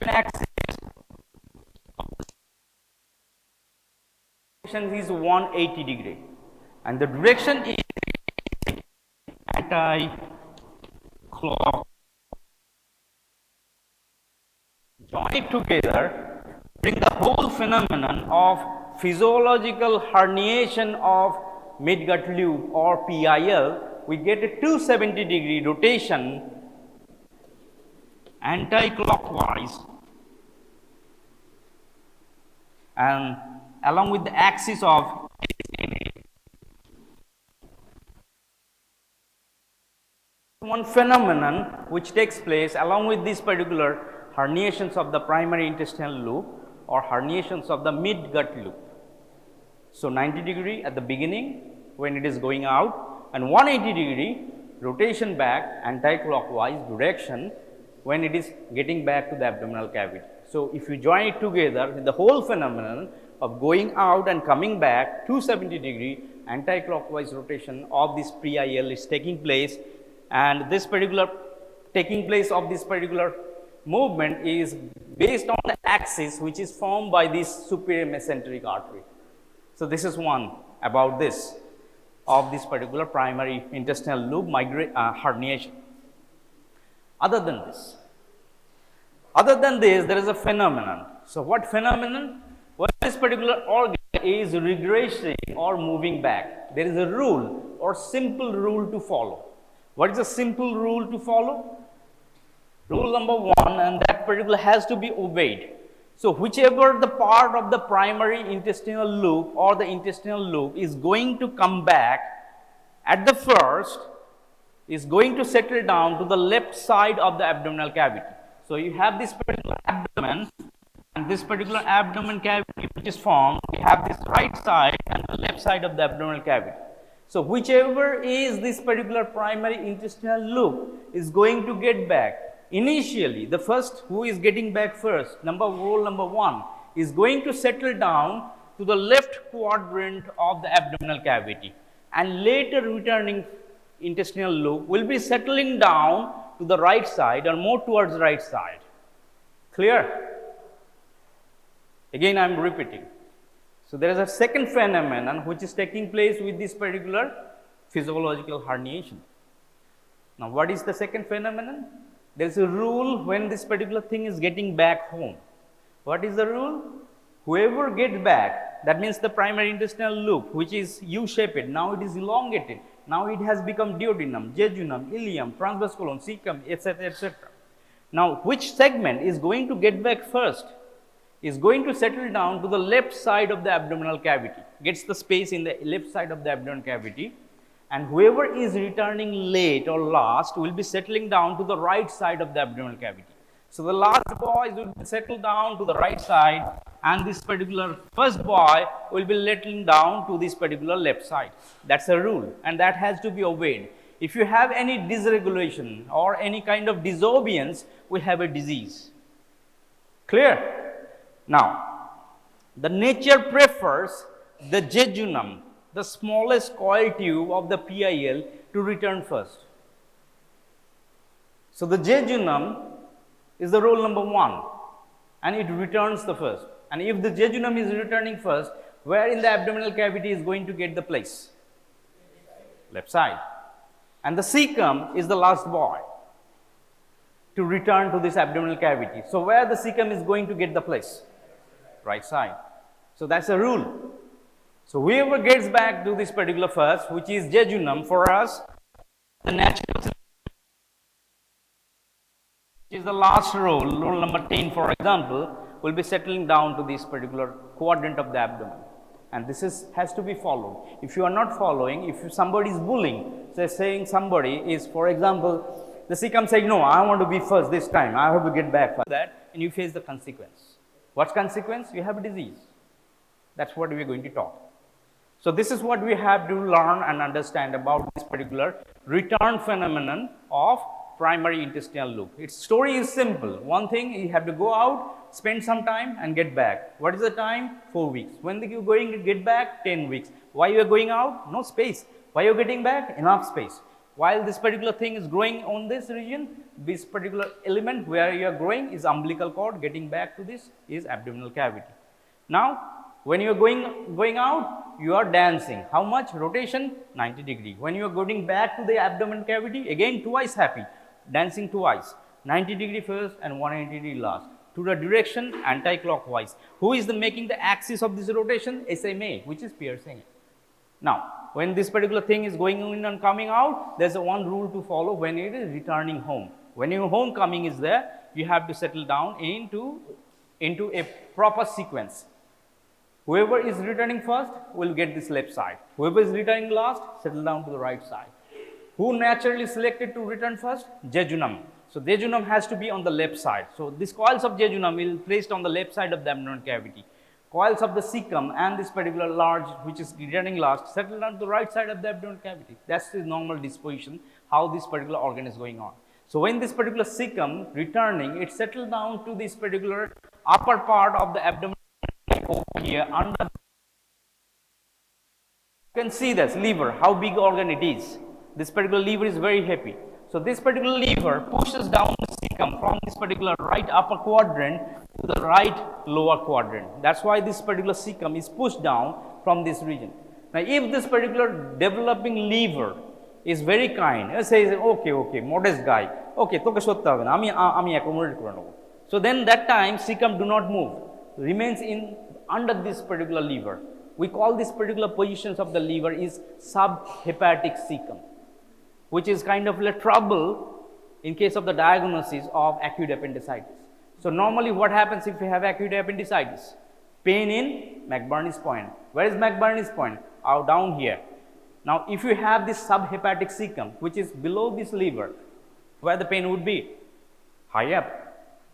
axis is 180 degree, and the direction is anti-clockwise. Join it together, bring the whole phenomenon of physiological herniation of midgut loop or PIL, we get a 270 degree rotation anti-clockwise, and along with the axis of one phenomenon which takes place along with this particular herniations of the primary intestinal loop or herniations of the midgut loop. So 90 degree at the beginning when it is going out, and 180 degree rotation back anti-clockwise direction when it is getting back to the abdominal cavity. So if you join it together, the whole phenomenon of going out and coming back 270 degree anti-clockwise rotation of this PIL is taking place, and this particular taking place of this particular movement is based on the axis which is formed by this superior mesenteric artery. So this is one about this of this particular primary intestinal loop herniation. Other than this, there is a phenomenon. So what phenomenon? When this particular organ is regressing or moving back, there is a rule or simple rule to follow. What is the simple rule to follow? Rule number one, and that particular has to be obeyed. So whichever the part of the primary intestinal loop or the intestinal loop is going to come back at the first is going to settle down to the left side of the abdominal cavity. So you have this particular abdomen, and this particular abdomen cavity which is formed, we have this right side and the left side of the abdominal cavity. So whichever is this particular primary intestinal loop is going to get back initially the first who is getting back first, role number 1 is going to settle down to the left quadrant of the abdominal cavity, and later returning intestinal loop will be settling down to the right side or more towards the right side. Clear? Again I am repeating. So there is a second phenomenon which is taking place with this particular physiological herniation. Now what is the second phenomenon? There is a rule when this particular thing is getting back home. What is the rule? Whoever gets back, that means the primary intestinal loop, which is U-shaped, now it is elongated. Now it has become duodenum, jejunum, ileum, transverse colon, cecum, etc., etc. Now which segment is going to get back first? Is going to settle down to the left side of the abdominal cavity, gets the space in the left side of the abdominal cavity, and whoever is returning late or last will be settling down to the right side of the abdominal cavity. So the last boys will settle down to the right side, and this particular first boy will be settling down to this particular left side. That's a rule, and that has to be obeyed. If you have any dysregulation or any kind of disobedience, we have a disease. Clear? Now, the nature prefers the jejunum, the smallest coil tube of the PIL, to return first. So the jejunum is the role number 1, and it returns the first. And if the jejunum is returning first, where in the abdominal cavity is going to get the place? Left side. And the cecum is the last boy to return to this abdominal cavity. So where the cecum is going to get the place? Right side. So that's a rule. So whoever gets back to this particular first, which is jejunum for us, the natural, which is the last role number 10 for example, will be settling down to this particular quadrant of the abdomen. And this has to be followed. If you are not following, if somebody is bullying, saying somebody is, for example, the cecum saying, no, I want to be first this time, I have to get back for that, and you face the consequence. What consequence? You have a disease. That's what we are going to talk. So this is what we have to learn and understand about this particular return phenomenon of primary intestinal loop. Its story is simple. One thing, you have to go out, spend some time and get back. What is the time? 4 weeks. When are you going to get back? 10 weeks. Why you are going out? No space. Why you are getting back? Enough space. While this particular thing is growing on this region, this particular element where you are growing is umbilical cord, getting back to this is abdominal cavity. Now, when you are going out, you are dancing. How much? Rotation? 90 degree. When you are going back to the abdominal cavity, again twice happy, dancing twice, 90 degree first and 180 degree last. To the direction anti-clockwise. Who is making the axis of this rotation? SMA, which is piercing. Now, when this particular thing is going in and coming out, there is one rule to follow when it is returning home. When your homecoming is there, you have to settle down into a proper sequence. Whoever is returning first will get this left side. Whoever is returning last, settle down to the right side. Who naturally selected to return first? Jejunum. So jejunum has to be on the left side. So these coils of jejunum will be placed on the left side of the abdominal cavity. Coils of the cecum and this particular large, which is returning last, settle down to the right side of the abdominal cavity. That's the normal disposition, how this particular organ is going on. So when this particular cecum returning, it settles down to this particular upper part of the abdomen over here under. You can see this liver, how big organ it is. This particular liver is very heavy. So this particular liver pushes down the cecum from this particular right upper quadrant to the right lower quadrant. That's why this particular cecum is pushed down from this region. Now if this particular developing liver is very kind, it says, okay, modest guy, okay, toke sotte hobe na, ami accommodate kore nebo. So then that time cecum do not move, remains in under this particular liver. We call this particular positions of the liver is subhepatic cecum, which is kind of a trouble in case of the diagnosis of acute appendicitis. So normally what happens if you have acute appendicitis? Pain in McBurney's point. Where is McBurney's point? Out down here. Now if you have this subhepatic cecum, which is below this liver, where the pain would be? High up.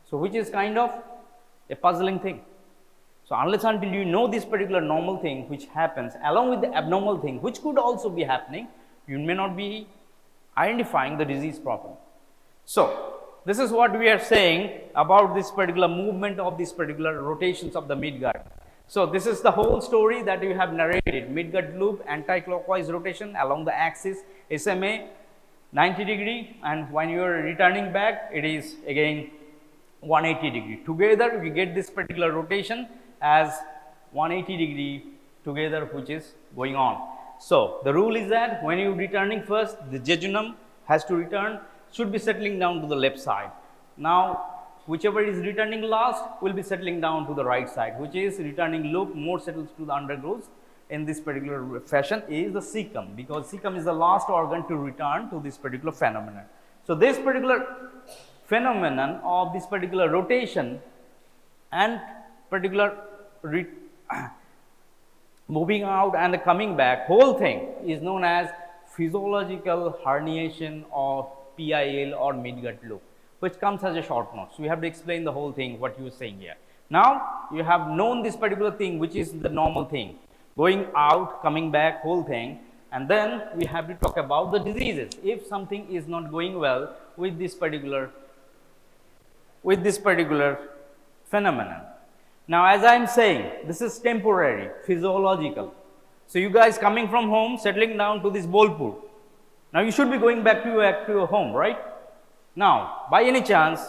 So which is kind of a puzzling thing. So unless until you know this particular normal thing which happens along with the abnormal thing which could also be happening, you may not be identifying the disease properly. So this is what we are saying about this particular movement of this particular rotations of the midgut. So this is the whole story that you have narrated. Midgut loop, anti-clockwise rotation along the axis, SMA 90 degree, and when you are returning back, it is again 180 degree. Together we get this particular rotation as 180 degree together, which is going on. So the rule is that when you returning first, the jejunum has to return, should be settling down to the left side. Now whichever is returning last will be settling down to the right side, which is returning loop more settles to the undergrowth. In this particular fashion is the cecum, because cecum is the last organ to return to this particular phenomenon. So this particular phenomenon of this particular rotation and particular moving out and the coming back, whole thing is known as physiological herniation of PIL or midgut loop, which comes as a short note. So we have to explain the whole thing, what you are saying here. Now you have known this particular thing, which is the normal thing, going out, coming back, whole thing, and then we have to talk about the diseases. If something is not going well with this particular phenomenon. Now as I am saying, this is temporary, physiological. So you guys coming from home, settling down to this Bolpur. Now you should be going back to your home, right? Now by any chance,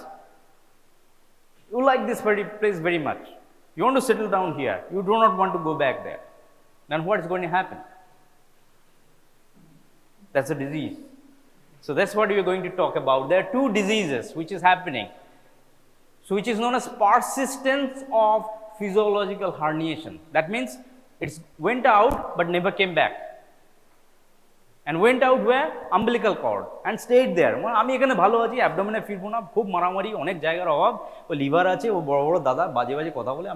you like this place very much. You want to settle down here. You do not want to go back there. Then what is going to happen? That's a disease. So that's what we are going to talk about. There are two diseases which is happening. So which is known as persistence of physiological herniation. That means it went out but never came back. And went out where? Umbilical cord, and stayed there. আমি এখানে ভালো আছি, অ্যাবডোমেনে ফিরবো না, খুব মারামারি, অনেক জায়গার অভাব, ও লিভার আছে, ও বড় বড় দাদা বাজে বাজে কথা বলে,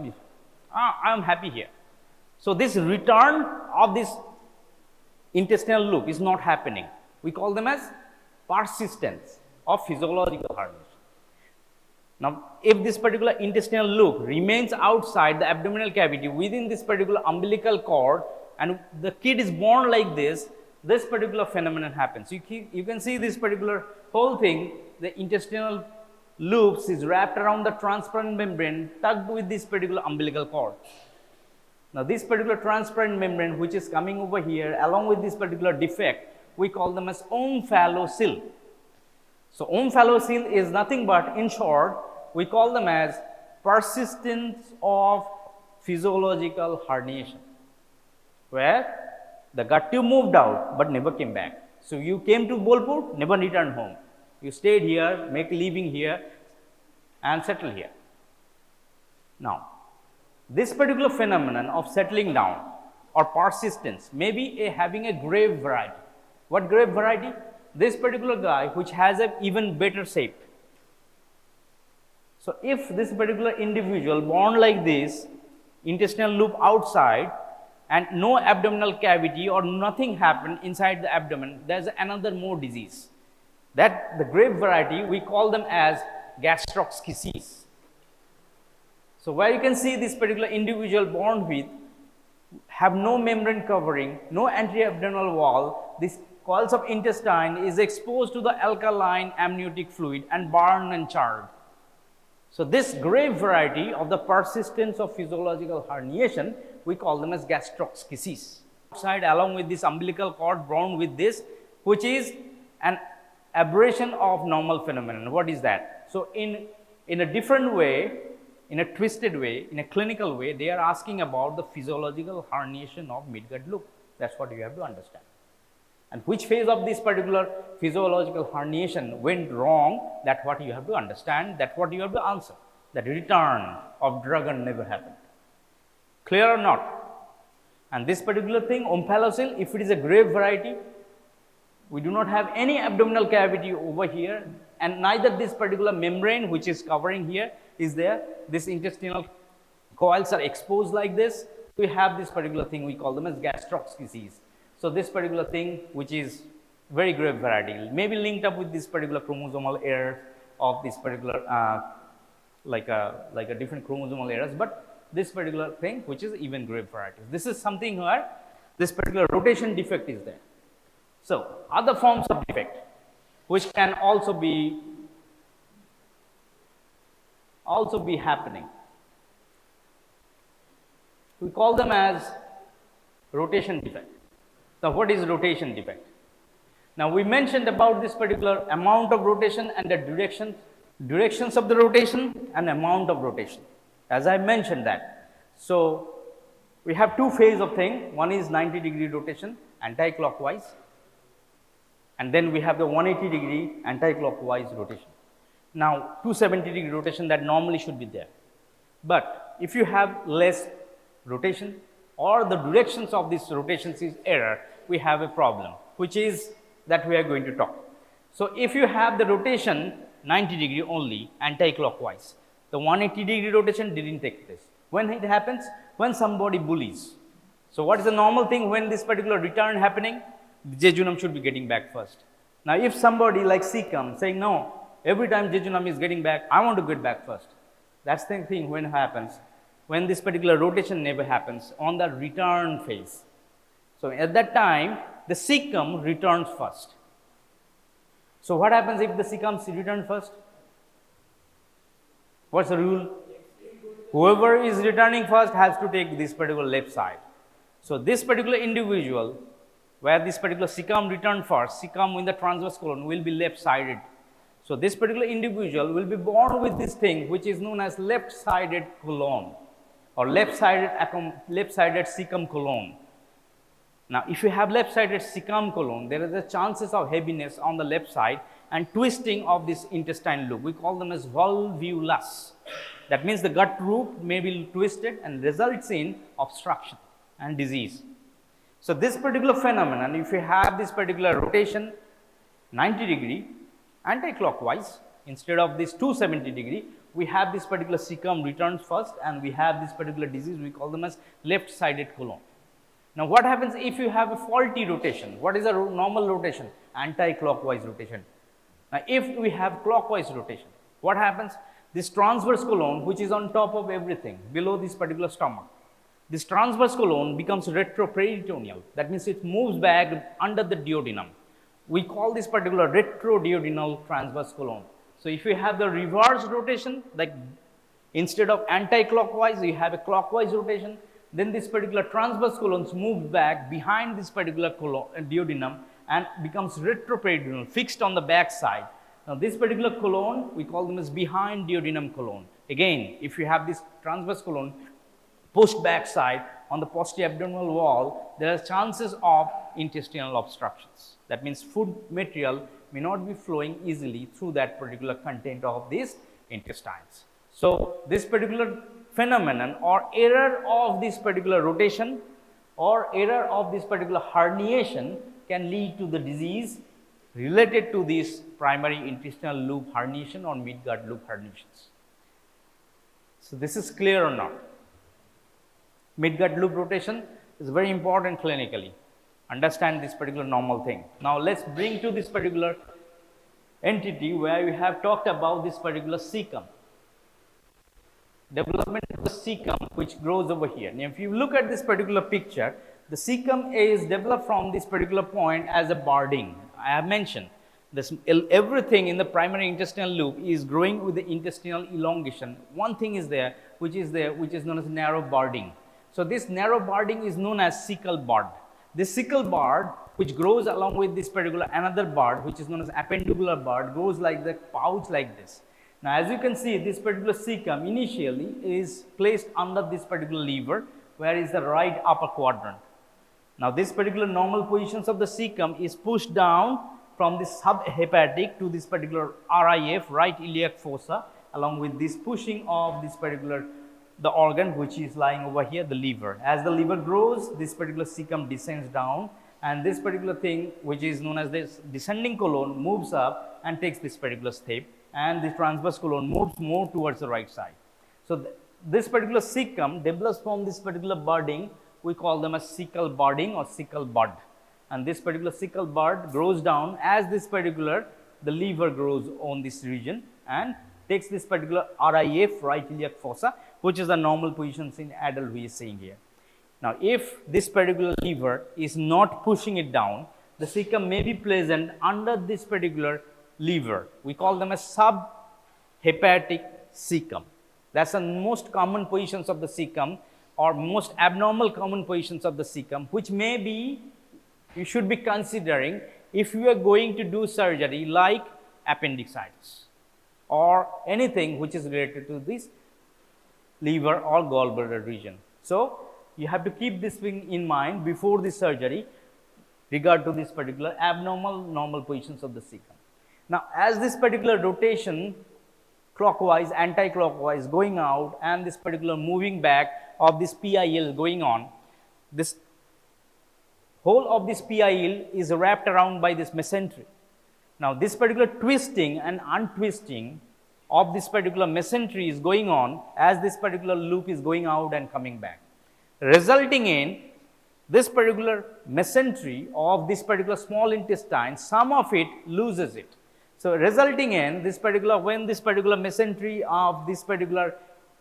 I am happy here. So this return of this intestinal loop is not happening. We call them as persistence of physiological herniation. Now if this particular intestinal loop remains outside the abdominal cavity within this particular umbilical cord, and the kid is born like this particular phenomenon happens. You can see this particular whole thing, the intestinal loops is wrapped around the transparent membrane tugged with this particular umbilical cord. Now this particular transparent membrane which is coming over here along with this particular defect, we call them as omphalocele. So omphalocele is nothing but, in short, we call them as persistence of physiological herniation, where the gut tube moved out but never came back. So you came to Bolpur, never returned home. You stayed here, make living here and settle here. Now this particular phenomenon of settling down or persistence may be having a grave variety. What grave variety? This particular guy which has an even better shape. So if this particular individual born like this, intestinal loop outside and no abdominal cavity or nothing happened inside the abdomen, there is another more disease. That the grave variety, we call them as gastrointestinal. So where you can see this particular individual born with have no membrane covering, no anti-abdominal wall, this coils of intestine is exposed to the alkaline amniotic fluid and burned and charred. So this grave variety of the persistence of physiological herniation, we call them as gastrointestinal. Outside along with this umbilical cord bound with this, which is an aberration of normal phenomenon. What is that? So in a different way, in a twisted way, in a clinical way, they are asking about the physiological herniation of midgut loop. That's what you have to understand. And which phase of this particular physiological herniation went wrong, that's what you have to understand, that's what you have to answer. That return of Dragon never happened. Clear or not? And this particular thing, omphalocele, if it is a grave variety, we do not have any abdominal cavity over here, and neither this particular membrane which is covering here is there. This intestinal coils are exposed like this. We have this particular thing, we call them as gastrointestinal. So this particular thing, which is very grave variety, may be linked up with this particular chromosomal error of this particular like a different chromosomal errors, but this particular thing which is even grave varieties. This is something where this particular rotation defect is there. So other forms of defect which can also be also be happening. We call them as rotation defect. Now, what is rotation defect? Now, we mentioned about this particular amount of rotation and the directions of the rotation and amount of rotation. As I mentioned that. So, we have two phases of thing. One is 90-degree rotation anti-clockwise, and then we have the 180-degree anti-clockwise rotation. Now, 270-degree rotation that normally should be there. But if you have less rotation or the directions of these rotations is error, we have a problem, which is that we are going to talk. So, if you have the rotation 90-degree only anti-clockwise, the 180-degree rotation didn't take place. When it happens? When somebody bullies. So, what is the normal thing when this particular return happening? The jejunum should be getting back first. Now, if somebody like cecum saying, no, every time jejunum is getting back, I want to get back first. That's the thing when it happens, when this particular rotation never happens on the return phase. So, at that time, the cecum returns first. So, what happens if the cecum returns first? What's the rule? Whoever is returning first has to take this particular left side. So, this particular individual where this particular cecum return first, cecum in the transverse colon will be left sided. So, this particular individual will be born with this thing which is known as left sided colon or left sided cecum colon. Now, if you have left sided cecum colon, there is a chances of heaviness on the left side and twisting of this intestine loop. We call them as volvulus. That means the gut root may be twisted and results in obstruction and disease. So, this particular phenomenon, if you have this particular rotation 90-degree anti-clockwise instead of this 270-degree, we have this particular cecum returns first and we have this particular disease, we call them as left sided colon. Now, what happens if you have a faulty rotation? What is a normal rotation? Anti-clockwise rotation. Now, if we have clockwise rotation, what happens? This transverse colon, which is on top of everything below this particular stomach, this transverse colon becomes retroperitoneal. That means it moves back under the duodenum. We call this particular retroduodenal transverse colon. So, if you have the reverse rotation, like instead of anti-clockwise, you have a clockwise rotation, then this particular transverse colon moves back behind this particular duodenum and becomes retroperitoneal, fixed on the back side. Now, this particular colon, we call them as behind duodenum colon. Again, if you have this transverse colon pushed back side on the posterior abdominal wall, there are chances of intestinal obstructions. That means food material may not be flowing easily through that particular content of these intestines. So, this particular phenomenon or error of this particular rotation or error of this particular herniation can lead to the disease related to this primary intestinal loop herniation or midgut loop herniations. So, this is clear or not? Midgut loop rotation is very important clinically. Understand this particular normal thing. Now, let us bring to this particular entity where we have talked about this particular cecum. Development of the cecum which grows over here. Now, if you look at this particular picture, the cecum is developed from this particular point as a barding. I have mentioned this, everything in the primary intestinal loop is growing with the intestinal elongation. One thing is there which is known as narrow barding. So, this narrow barding is known as cecal bud. This cecal bud which grows along with this particular another bud which is known as appendicular bud goes like the pouch like this. Now, as you can see, this particular cecum initially is placed under this particular lever where is the right upper quadrant. Now, this particular normal positions of the cecum is pushed down from this subhepatic to this particular RIF, right iliac fossa, along with this pushing of this particular the organ which is lying over here, the liver. As the liver grows, this particular cecum descends down and this particular thing which is known as this descending colon moves up and takes this particular step and the transverse colon moves more towards the right side. So, this particular cecum develops from this particular budding, we call them as cecal budding or cecal bud, and this particular cecal bud grows down as this particular the liver grows on this region and takes this particular RIF, right iliac fossa, which is the normal positions in adult we are seeing here. Now, if this particular lever is not pushing it down, the cecum may be present under this particular lever. We call them a subhepatic cecum. That's the most common positions of the cecum or most abnormal common positions of the cecum, which may be you should be considering if you are going to do surgery like appendicitis or anything which is related to this liver or gallbladder region. So, you have to keep this thing in mind before the surgery regard to this particular abnormal normal positions of the cecum. Now, as this particular rotation clockwise, anti-clockwise going out and this particular moving back of this PIL going on, this whole of this PIL is wrapped around by this mesentery. Now, this particular twisting and untwisting of this particular mesentery is going on as this particular loop is going out and coming back, resulting in this particular mesentery of this particular small intestine, some of it loses it. So, resulting in this particular, when this particular mesentery of this particular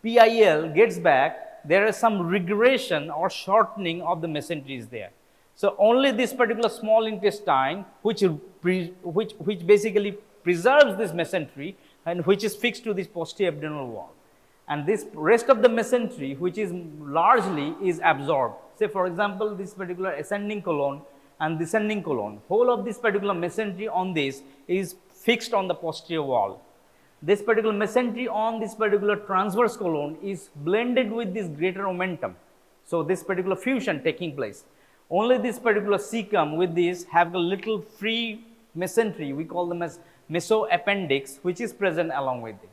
PIL gets back, there is some regression or shortening of the mesentery is there. So, only this particular small intestine which basically preserves this mesentery and which is fixed to this posterior abdominal wall, and this rest of the mesentery which is largely is absorbed. Say for example, this particular ascending colon and descending colon, whole of this particular mesentery on this is fixed on the posterior wall. This particular mesentery on this particular transverse colon is blended with this greater momentum. So, this particular fusion taking place. Only this particular cecum with this have a little free mesentery, we call them as mesoappendix, which is present along with this.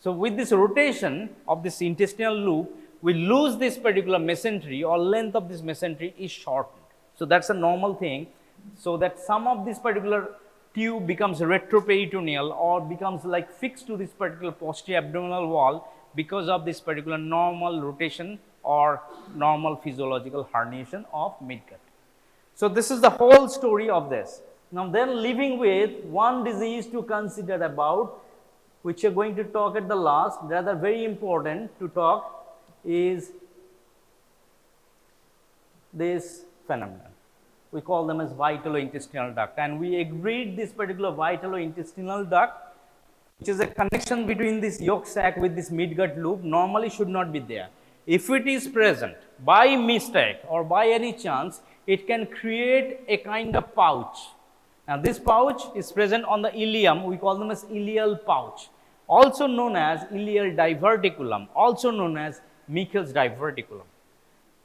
So, with this rotation of this intestinal loop, we lose this particular mesentery or length of this mesentery is shortened. So, that is a normal thing. So, that some of this particular tube becomes retroperitoneal or becomes like fixed to this particular posterior abdominal wall because of this particular normal rotation or normal physiological herniation of midgut. So, this is the whole story of this. Now, then leaving with one disease to consider about, which you are going to talk at the last, rather very important to talk, is this phenomenon. We call them as vitalointestinal duct, and we agreed this particular vitalointestinal duct, which is a connection between this yolk sac with this midgut loop, normally should not be there. If it is present by mistake or by any chance, it can create a kind of pouch. Now, this pouch is present on the ileum, we call them as ileal pouch, also known as ileal diverticulum, also known as Meckel's diverticulum.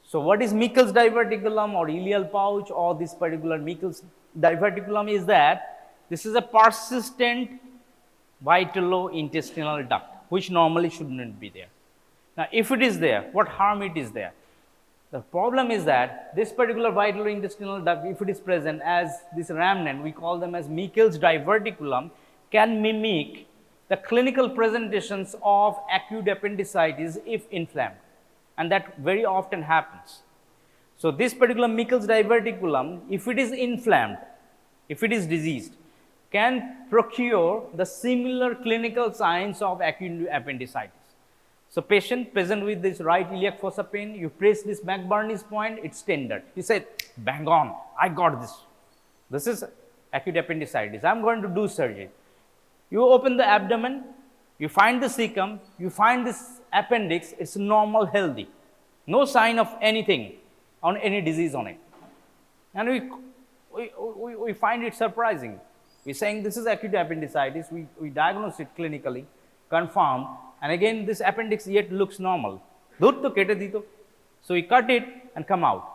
So, what is Meckel's diverticulum or ileal pouch or this particular Meckel's diverticulum is that this is a persistent vitalointestinal duct, which normally should not be there. Now, if it is there, what harm it is there? The problem is that this particular vitalointestinal duct, if it is present as this remnant, we call them as Meckel's diverticulum, can mimic the clinical presentations of acute appendicitis if inflamed, and that very often happens. So, this particular Meckel's diverticulum, if it is inflamed, if it is diseased, can procure the similar clinical signs of acute appendicitis. So, patient present with this right iliac fossa pain, you press this McBurney's point, it is tender. You say, bang on, I got this. This is acute appendicitis, I am going to do surgery. You open the abdomen, you find the cecum, you find this appendix, it is normal, healthy. No sign of anything on any disease on it. And we find it surprising. We are saying this is acute appendicitis, we diagnose it clinically, confirmed, and again this appendix yet looks normal. So, we cut it and come out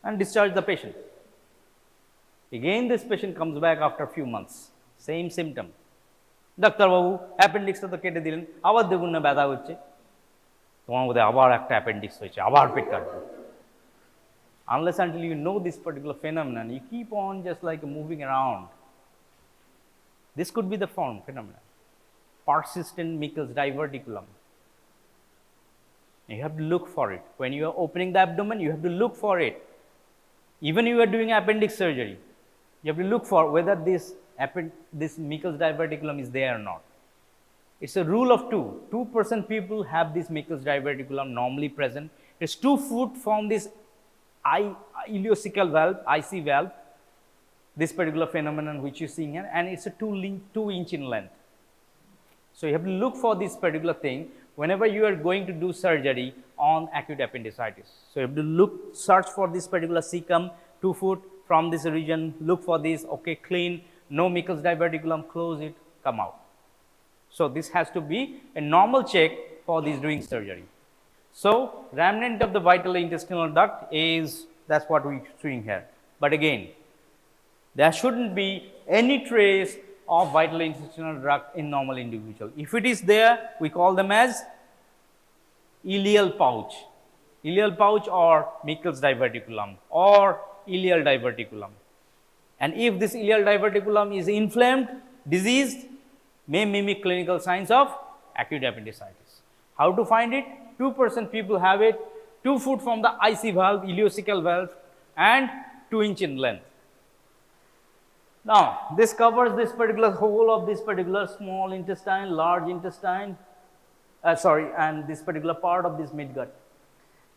and discharge the patient. Again this patient comes back after a few months, same symptom. Doctor Babu, appendix to kete dilen, abar degun na ব্যথা হচ্ছে, তোমার মধ্যে আবার একটা appendix হয়েছে, আবার পেট কাটবে. Unless until you know this particular phenomenon, you keep on just like moving around. This could be the phenomenon, persistent Meckel's diverticulum. You have to look for it. When you are opening the abdomen, you have to look for it. Even if you are doing appendix surgery, you have to look for whether this Meckel's diverticulum is there or not. It's a rule of 2. 2% people have this Meckel's diverticulum normally present. It's 2 foot from this ileocecal valve, IC valve, this particular phenomenon which you are seeing here, and it's a 2 inch in length. So you have to look for this particular thing whenever you are going to do surgery on acute appendicitis. So you have to search for this particular cecum, 2 foot from this region, look for this, okay, clean, no mucus diverticulum, close it, come out. So this has to be a normal check for this doing surgery. So remnant of the vital intestinal duct is, that's what we're seeing here. But again, there shouldn't be any trace of vital intestinal duct in normal individual. If it is there, we call them as ileal pouch or mucus diverticulum or ileal diverticulum. And if this ileal diverticulum is inflamed, diseased, may mimic clinical signs of acute appendicitis. How to find it? 2% people have it, 2 foot from the IC valve, ileocecal valve, and 2 inch in length. Now, this covers this particular whole of this particular small intestine, large intestine, and this particular part of this midgut.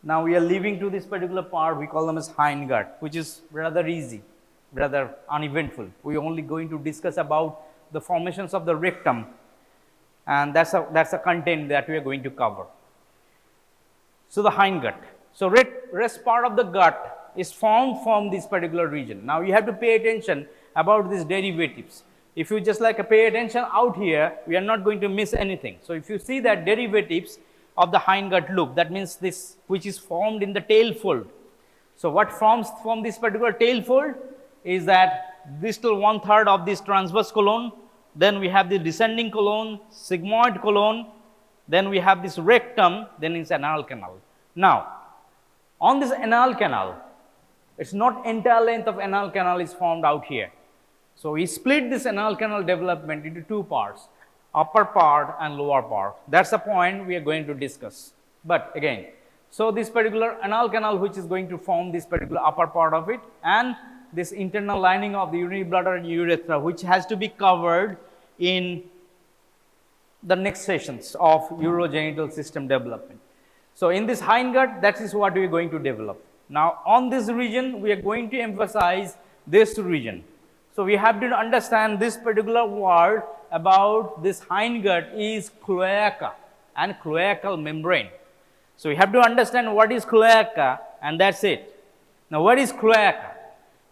Now, we are leaving to this particular part, we call them as hindgut, which is rather easy, rather uneventful. We are only going to discuss about the formations of the rectum, and that's a content that we are going to cover. So, the hindgut. So, rest part of the gut is formed from this particular region. Now, you have to pay attention about these derivatives. If you just like pay attention out here, we are not going to miss anything. So, if you see that derivatives of the hindgut loop, that means this which is formed in the tail fold. So, what forms from this particular tail fold is that distal 1/3 of this transverse colon, then we have the descending colon, sigmoid colon, then we have this rectum, then it's anal canal. Now, on this anal canal, it's not entire length of anal canal is formed out here. So, we split this anal canal development into 2 parts, upper part and lower part. That's the point we are going to discuss. But again, so this particular anal canal which is going to form this particular upper part of it, and this internal lining of the urinary bladder and urethra, which has to be covered in the next sessions of urogenital system development. So, in this hindgut, that is what we are going to develop. Now, on this region, we are going to emphasize this region. So, we have to understand this particular word about this hindgut is cloaca and cloacal membrane. So, we have to understand what is cloaca, and that's it. Now, what is cloaca?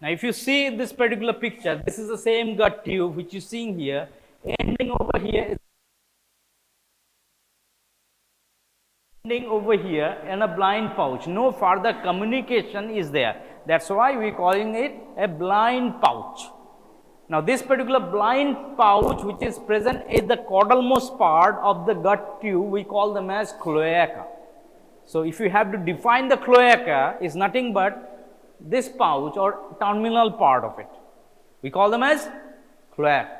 Now, if you see this particular picture, this is the same gut tube which you are seeing here, ending over here in a blind pouch. No further communication is there. That's why we are calling it a blind pouch. Now, this particular blind pouch which is present in the caudalmost part of the gut tube, we call them as cloaca. So, if you have to define the cloaca, is nothing but this pouch or terminal part of it. We call them as cloaca.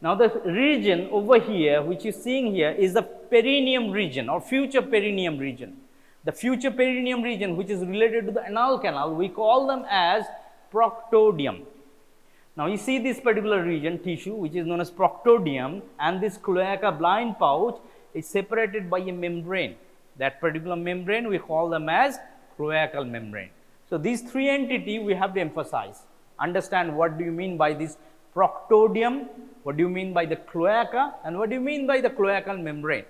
Now, the region over here which you are seeing here is the perineum region or future perineum region. The future perineum region which is related to the anal canal, we call them as proctodium. Now, you see this particular region tissue which is known as proctodium, and this cloaca blind pouch is separated by a membrane. That particular membrane we call them as cloacal membrane. So, these 3 entities we have to emphasize. Understand what do you mean by this proctodium, what do you mean by the cloaca, and what do you mean by the cloacal membrane.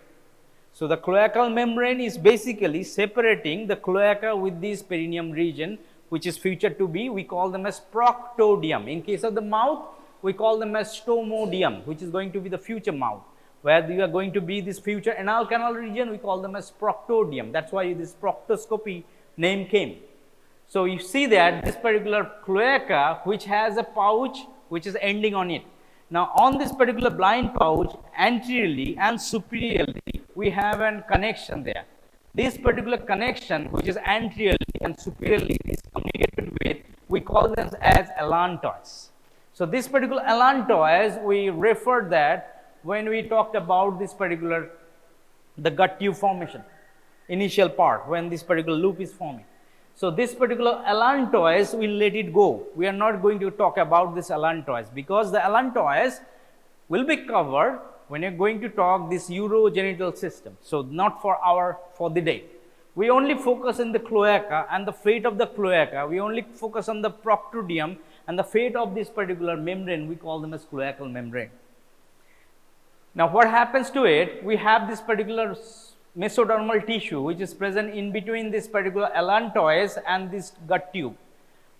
So, the cloacal membrane is basically separating the cloaca with this perineum region which is future to be, we call them as proctodium. In case of the mouth, we call them as stomodium, which is going to be the future mouth. Where you are going to be this future anal canal region, we call them as proctodium. That's why this proctoscopy name came. So, you see that this particular cloaca which has a pouch which is ending on it. Now, on this particular blind pouch, anteriorly and superiorly, we have a connection there. This particular connection which is anteriorly and superiorly is communicated with, we call them as allantois. So, this particular allantois, we referred that when we talked about this particular, the gut tube formation, initial part when this particular loop is forming. So, this particular allantois, we will let it go. We are not going to talk about this allantois because the allantois will be covered when you are going to talk this urogenital system. So, not for the day. We only focus on the cloaca and the fate of the cloaca. We only focus on the proctodium and the fate of this particular membrane. We call them as cloacal membrane. Now what happens to it? We have this particular mesodermal tissue which is present in between this particular allantois and this gut tube.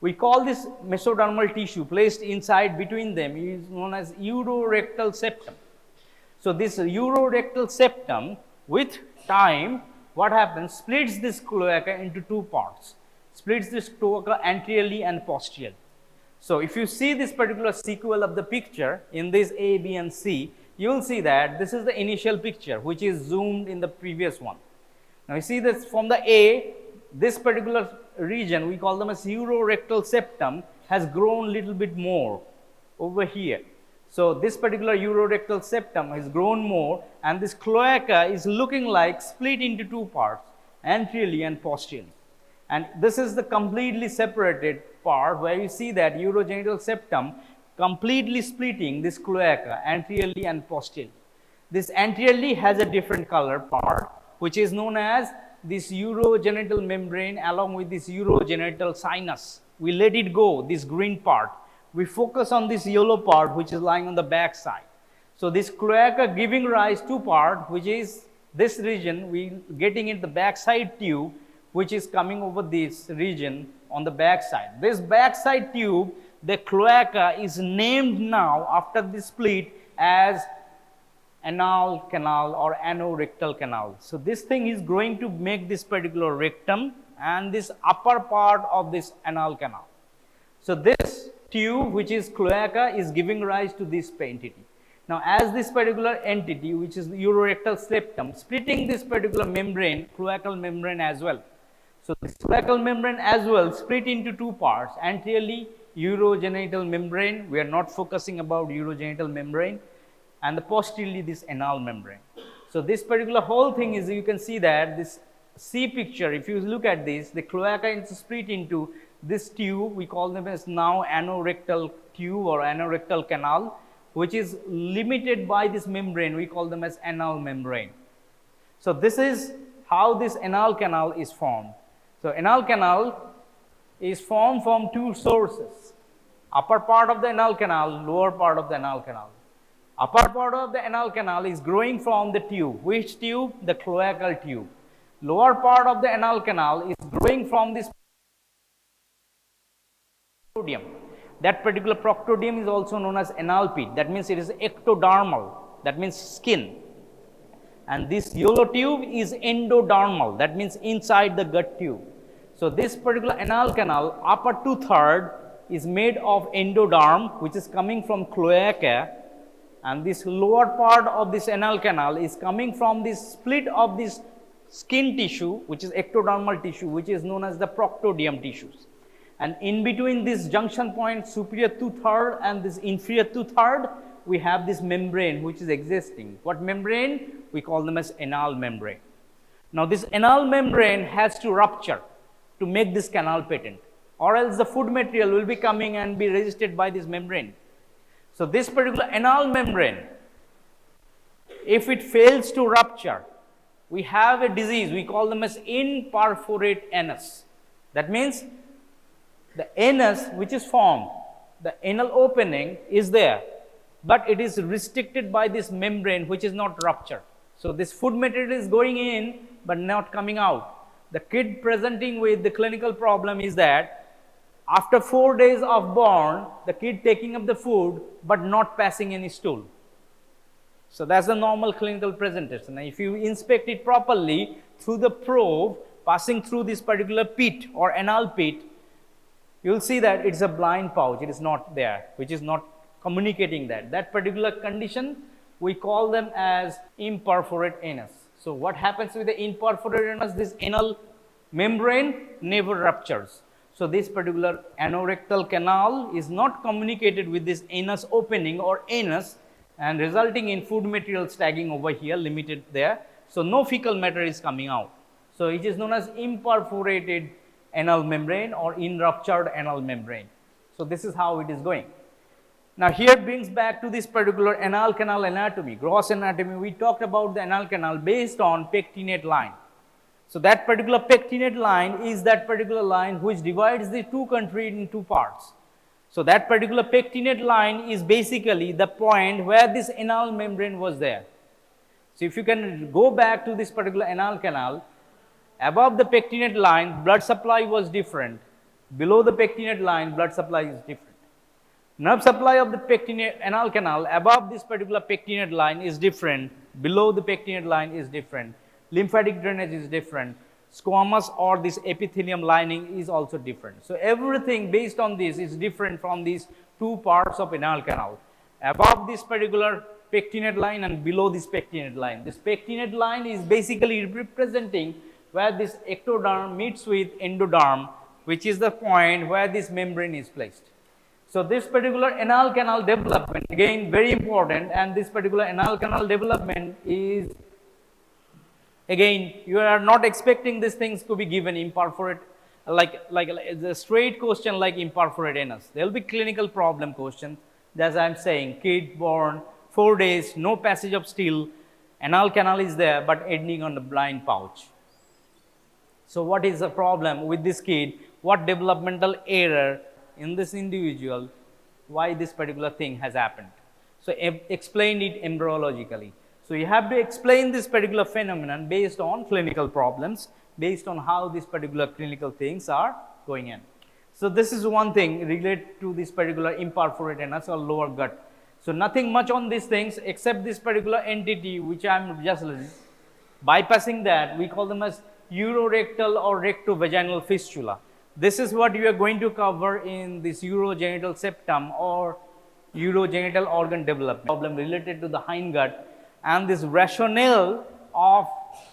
We call this mesodermal tissue placed inside between them is known as urorectal septum. So this urorectal septum with time what happens, splits this cloaca into two parts, splits this cloaca anteriorly and posteriorly. So if you see this particular sequel of the picture in this A, B and C, you will see that this is the initial picture which is zoomed in the previous one. Now you see this from the A, this particular region we call them as urorectal septum has grown little bit more over here. So this particular urorectal septum has grown more and this cloaca is looking like split into two parts, anteriorly and posteriorly. And this is the completely separated part where you see that urogenital septum completely splitting this cloaca anteriorly and posteriorly. This anteriorly has a different color part which is known as this urogenital membrane along with this urogenital sinus. We let it go, this green part. We focus on this yellow part which is lying on the back side. So this cloaca giving rise to part which is this region we getting in the backside tube which is coming over this region on the backside. This backside tube, the cloaca is named now after this split as anal canal or anorectal canal. So this thing is going to make this particular rectum and this upper part of this anal canal. So this tube which is cloaca is giving rise to this entity. Now as this particular entity which is the urorectal septum splitting this particular membrane, cloacal membrane as well. So this cloacal membrane as well split into two parts, anteriorly urogenital membrane, we are not focusing about urogenital membrane, and the posteriorly this anal membrane. So this particular whole thing is, you can see that this C picture, if you look at this, the cloaca is split into this tube, we call them as now anorectal tube or anorectal canal, which is limited by this membrane, we call them as anal membrane. So this is how this anal canal is formed. So anal canal is formed from two sources, upper part of the anal canal, lower part of the anal canal. Upper part of the anal canal is growing from the tube. Which tube? The cloacal tube. Lower part of the anal canal is growing from this proctodium. That particular proctodium is also known as anal pit. That means it is ectodermal. That means skin. And this yellow tube is endodermal. That means inside the gut tube. So this particular anal canal, upper 2/3 is made of endoderm, which is coming from cloaca, and this lower part of this anal canal is coming from this split of this skin tissue, which is ectodermal tissue, which is known as the proctodium tissues. And in between this junction point, superior 2/3 and this inferior 2/3, we have this membrane which is existing. What membrane? We call them as anal membrane. Now this anal membrane has to rupture to make this canal patent, or else the food material will be coming and be resisted by this membrane. So this particular anal membrane, if it fails to rupture, we have a disease, we call them as imperforate anus. That means the anus which is formed, the anal opening is there, but it is restricted by this membrane which is not ruptured. So this food material is going in but not coming out. The kid presenting with the clinical problem is that after 4 days of born, the kid taking up the food but not passing any stool. So that's the normal clinical presentation. And if you inspect it properly through the probe passing through this particular pit or anal pit, you will see that it's a blind pouch, it is not there, which is not communicating that. That particular condition, we call them as imperforate anus. So what happens with the imperforate anus? This anal membrane never ruptures. So this particular anorectal canal is not communicated with this anus opening or anus, and resulting in food material stacking over here, limited there. So no fecal matter is coming out. So it is known as imperforated anal membrane or unruptured anal membrane. So this is how it is going. Now here brings back to this particular anal canal anatomy, gross anatomy. We talked about the anal canal based on pectinate line. So that particular pectinate line is that particular line which divides the two countries in two parts. So that particular pectinate line is basically the point where this anal membrane was there. So if you can go back to this particular anal canal, above the pectinate line, blood supply was different. Below the pectinate line, blood supply is different. Nerve supply of the pectinate anal canal above this particular pectinate line is different. Below the pectinate line is different. Lymphatic drainage is different. Squamous or this epithelium lining is also different. So everything based on this is different from these two parts of anal canal. Above this particular pectinate line and below this pectinate line. This pectinate line is basically representing where this ectoderm meets with endoderm, which is the point where this membrane is placed. So this particular anal canal development, again very important, and this particular anal canal development is, again, you are not expecting these things to be given imperforate, like the straight question like imperforate anus. There will be clinical problem questions, as I am saying, kid born, 4 days, no passage of stool, anal canal is there, but ending on the blind pouch. So what is the problem with this kid? What developmental error in this individual, why this particular thing has happened? So explain it embryologically. So you have to explain this particular phenomenon based on clinical problems, based on how these particular clinical things are going in. So this is one thing related to this particular imperforate anus or lower gut. So nothing much on these things except this particular entity which I am just bypassing that. We call them as urorectal or rectovaginal fistula. This is what you are going to cover in this urogenital septum or urogenital organ development problem related to the hindgut, and this rationale of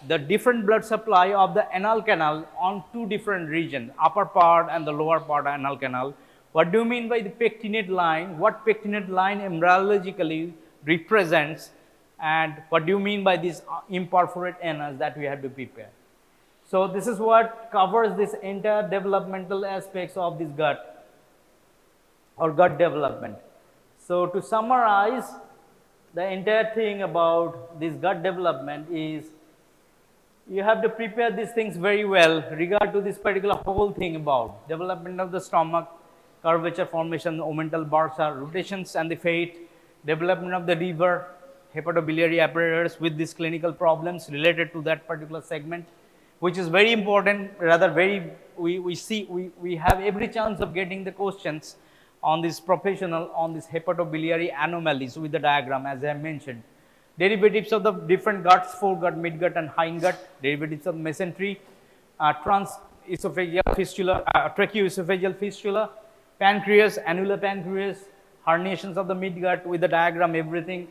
the different blood supply of the anal canal on two different regions, upper part and the lower part of anal canal. What do you mean by the pectinate line? What pectinate line embryologically represents, and what do you mean by this imperforate anus that we have to prepare? So this is what covers this entire developmental aspects of this gut or gut development. So to summarize, the entire thing about this gut development is you have to prepare these things very well regard to this particular whole thing about development of the stomach, curvature formation, omental bursa, rotations and the fate, development of the liver, hepatobiliary apparatus with these clinical problems related to that particular segment, which is very important, rather very, we have every chance of getting the questions on this professional, on this hepatobiliary anomalies with the diagram as I mentioned. Derivatives of the different guts, foregut, midgut and hindgut, derivatives of mesentery, transesophageal fistula, tracheoesophageal fistula, pancreas, annular pancreas, herniations of the midgut with the diagram, everything,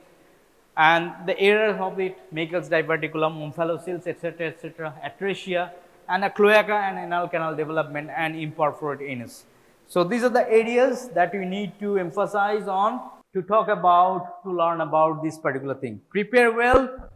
and the errors of it, Meckel's diverticulum, omphalocele, etc., atresia, and a cloaca and anal canal development and imperforate anus. So these are the areas that you need to emphasize on to talk about, to learn about this particular thing. Prepare well,